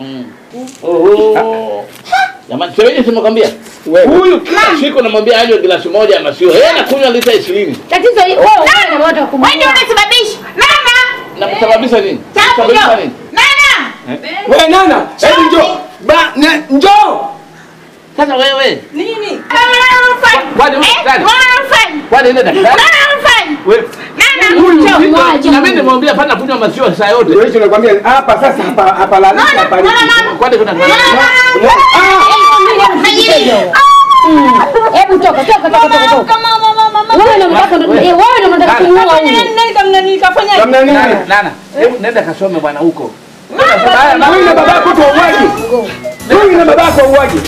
Jamani, siweje simekwambia? Huyu kila siku namwambia aje glasi moja ya maziwa. Yeye anakunywa lita 20. Tatizo wewe una moto kumwona. Wewe ndio unasababisha. Mama. Nakusababisha nini? Sababisha nini? Nana. Wewe nana, hebu njoo. Njoo. Sasa wewe. Nini? Kwani nenda daktari? Wewe. Na mimi nimwambia hapana kunywa maziwa saa yote. Wewe unakwambia hapa sasa hapa lala hapa. Kwani kuna hebu toka. Wewe ndio unataka kumuua huyu. Nani kafanya? Nana. Hebu nenda kasome bwana huko. Wewe na babako tu uwaje. Wewe na babako uwaje.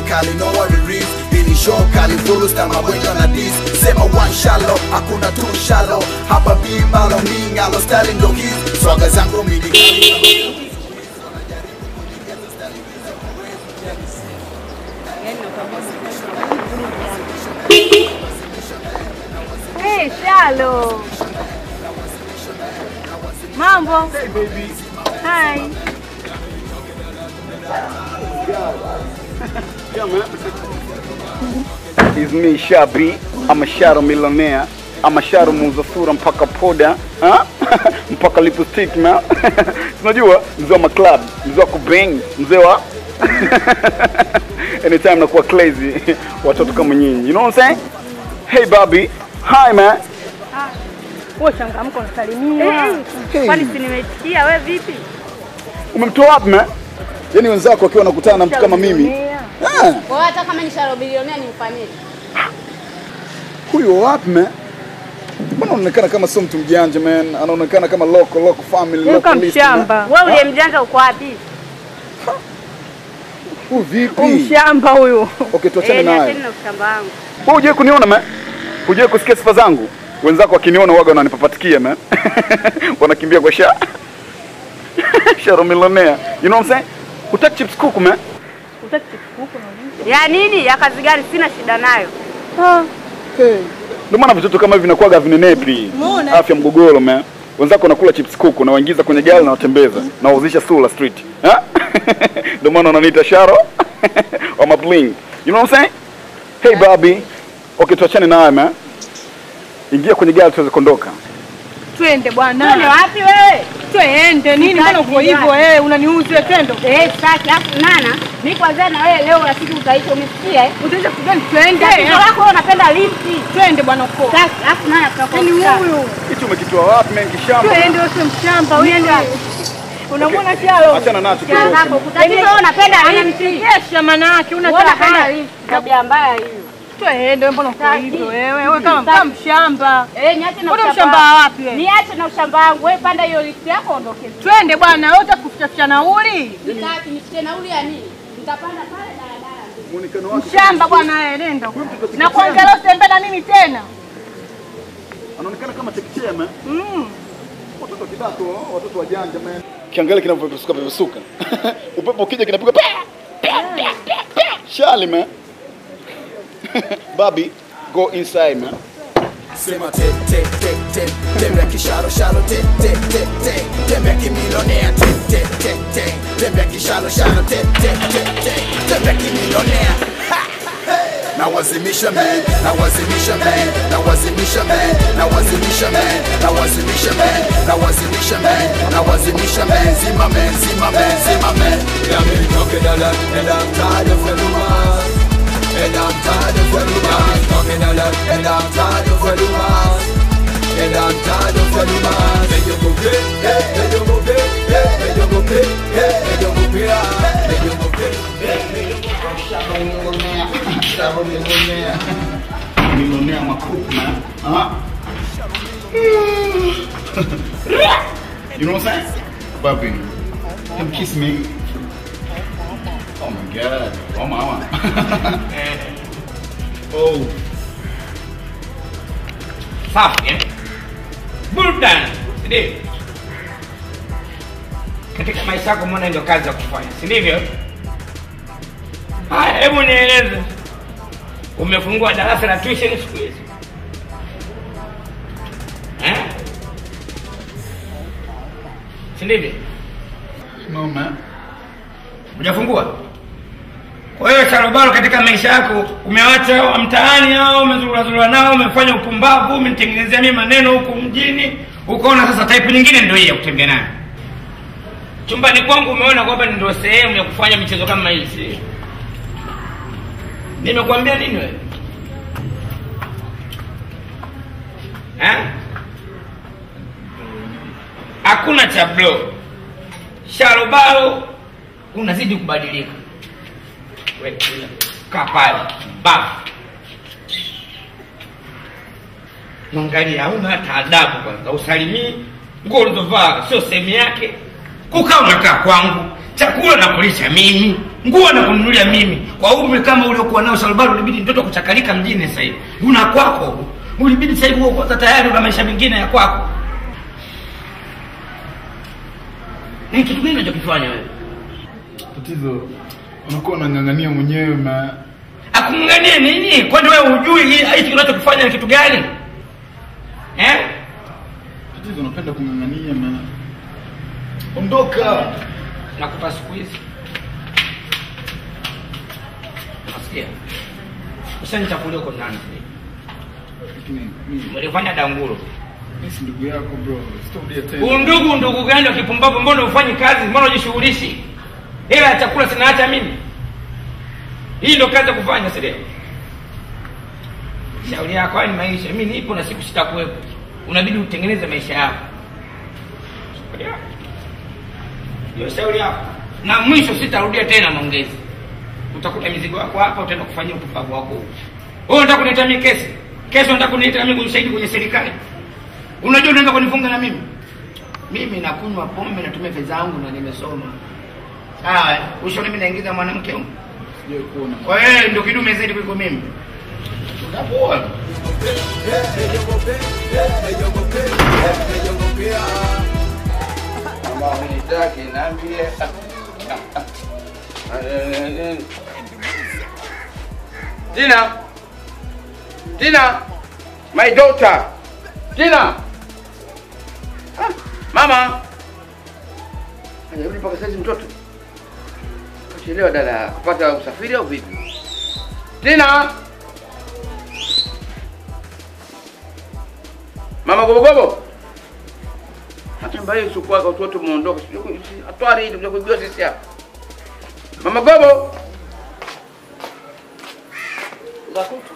Kali no worries. Bini show kali furu stama wenga na dis. Sema one shallow, hakuna two shallow. Hapa bimbalo mingalo style ndo his. Swaga zangu mini Hey, Shalo. Mambo. Hey baby. Hi. Yeah, man. It's me, Shabi. I'm a shadow millionaire. I'm a shadow muuza sura mpaka poda, mpaka lipstick man. Unajua mzee wa maclub, mzee wa kubang, mzee wa anytime nakuwa crazy watoto kama nyinyi. You know what I'm saying? Hey Bobby. Hi man. Wewe changamko unasalimia. Kwani si nimesikia wewe vipi? Umemtoa wapi man? Yaani wenzako wakiwa wanakutana na mtu kama mimi. Kwa hata kama ni sharo bilionea nimfanyeje? Huyo wapi man? Mbona anaonekana kama sio mtu mjanja man? Anaonekana kama local family, local mshamba. Wewe ule mjanja uko wapi? Huyu vipi? Mshamba huyu. Okay, tuachane naye. Tena mshamba wangu. Wewe huje kuniona man? Huje kusikia sifa zangu? Wenzako wakiniona waga wananipapatikia man. Wanakimbia kwa Sharo millionaire. You know what I'm saying? Utaki chips kuku man? Utaki chips kuku na nini? Ya nini? Ya kazi gani? Sina shida nayo. Okay. Ndio maana vitoto kama hivi vinakuwa vinenepi. Afya mgogoro man. Wenzako wanakula chips kuku na waingiza kwenye gari na watembeza na wauzisha Sula Street. Ndio maana wananiita Sharo wa mabling. You know what I'm saying? Hey Bobby. Okay, tuachane naye man. Ingia kwenye gari tuweze kuondoka. Twende bwana. Twende wapi wewe? Twende nini? Mbona uko hivyo wewe? Unaniuze kendo? Sitaki. Afu Nana, mimi kwanza na wewe leo rafiki utaita umesikia Utaita kugani? Twende. Tatizo lako unapenda lifti. Twende bwana uko. Sasa afu Nana tutakuwa. Ni huyu. Hicho umekitoa wapi man kishamba? Twende wewe mshamba wewe. Unamwona Shalo? Achana nacho kidogo. Tatizo wewe unapenda lifti. Kesha maana yake unapenda lifti. Tabia mbaya hiyo. Twende mbona uko hivyo wewe? Wewe kama mshamba. Niache na ushamba wapi wewe? Niache na ushamba wangu. Wewe panda hiyo lift yako ondoke. Twende bwana, wewe utakufuta nauli. Nitaki nifute nauli ya nini? Nitapanda pale daladala. Muonekano wake. Mshamba bwana wewe, nenda. Na kwanza leo utembea na mimi tena. Anaonekana kama tekichea man. Watoto kidato, watoto wajanja man. Kiangalia kinavyopepesuka pepesuka. Upepo ukija kinapiga Shali man. Bobby, go inside man. Sema te tembea kisharo te tembea kimilionea te tembea kisharo te tembea kimilionea. Now nawazimisha man, nawazimisha man, nawazimisha man, nawazimisha man, nawazimisha man, nawazimisha man, nawazimisha man, zima man, zima man, zima man. Yeah, me talking a lot and I'm tired of the rumors, and I'm tired of the rumors. Talking a lot and I'm tired of the rumors, and I'm tired of the rumors. Hey, you go play, hey, you go play, hey, you go play, hey, you go play, hey, you go play, hey, you go play. Millionaire makup, man. You know what I'm saying? Baby, come kiss me. Oh my God. Oh mama. Oh. Safi. Burudani. Ndio. Katika maisha yako mbona ndio kazi ya kufanya, si ndivyo? Haya, hebu nieleze. Umefungua darasa la tuition siku hizi? Si ndivyo? No man. Hujafungua? Kwa hiyo Sharobaro, katika maisha yako umewacha wa mtaani hao, umezurura nao, umefanya upumbavu, umenitengenezea mimi maneno huku mjini, ukaona sasa type nyingine ndio hii ya kutembea nayo. Chumbani kwangu umeona kwamba ndio sehemu ya kufanya michezo kama hii, si? Nimekuambia nini wewe? Hakuna cha blow. Sharobaro unazidi kubadilika. Wewe kaa pale. Baba. Mwangalia hauna hata adabu kwanza. Usalimii, nguo ulizovaa sio sehemu yake. Kukaa unakaa kwangu. Chakula nakulisha mimi. Nguo nakununulia mimi. Kwa umri kama uliokuwa nao Sharobaro, ulibidi mtoto kuchakalika mjini sasa hivi. Una kwako. Ulibidi sasa hivi uko tayari una maisha mengine ya kwako. Ni kitu gani unachokifanya wewe? Tatizo unakuwa unang'ang'ania mwenyewe na akung'ang'ania nini? Kwani wewe hujui hiki unachokifanya ni kitu gani? Tatizo unapenda kung'ang'ania na ondoka. Nakupa siku hizi. Nasikia. Usanichakulia uko ndani. Mlifanya danguro. Mimi si ndugu yako bro. Sitorudia tena. Ndugu gani wa kipumbavu? Mbona ufanye kazi? Mbona unajishughulishi? Hela ya chakula sinaacha mimi. Hii ndio kazi ya kufanya, si ndio? Shauri yako ni maisha. Mimi nipo na siku sitakuwepo. Unabidi utengeneze maisha yako. Ndio shauri yako. Na mwisho sitarudia tena maongezi. Utakuta mizigo yako hapa, utaenda kufanyia upumbavu wako. Wewe unataka kuniita mimi kesi? Kesho unataka kuniita mimi ushahidi kwenye serikali? Unajua unaenda kunifunga na mimi? Mimi nakunywa pombe, natumia pesa zangu na nimesoma. Sawa, ushauri mimi naingiza mwanamke huko. Sijui kuona. Kwa hiyo ndio kidume zaidi kuliko mimi. Utapoa. Mama unitaki niambie. Tina, my daughter. Tina. Mama. Anarudi mpaka sasa mtoto. Kachelewa dada kupata usafiri au vipi? Tina. Mama gobo. Hata mbaya usukua kwa watoto muondoka. Atwari ndio kujua sisi hapa. Mama gobo. Zakutu.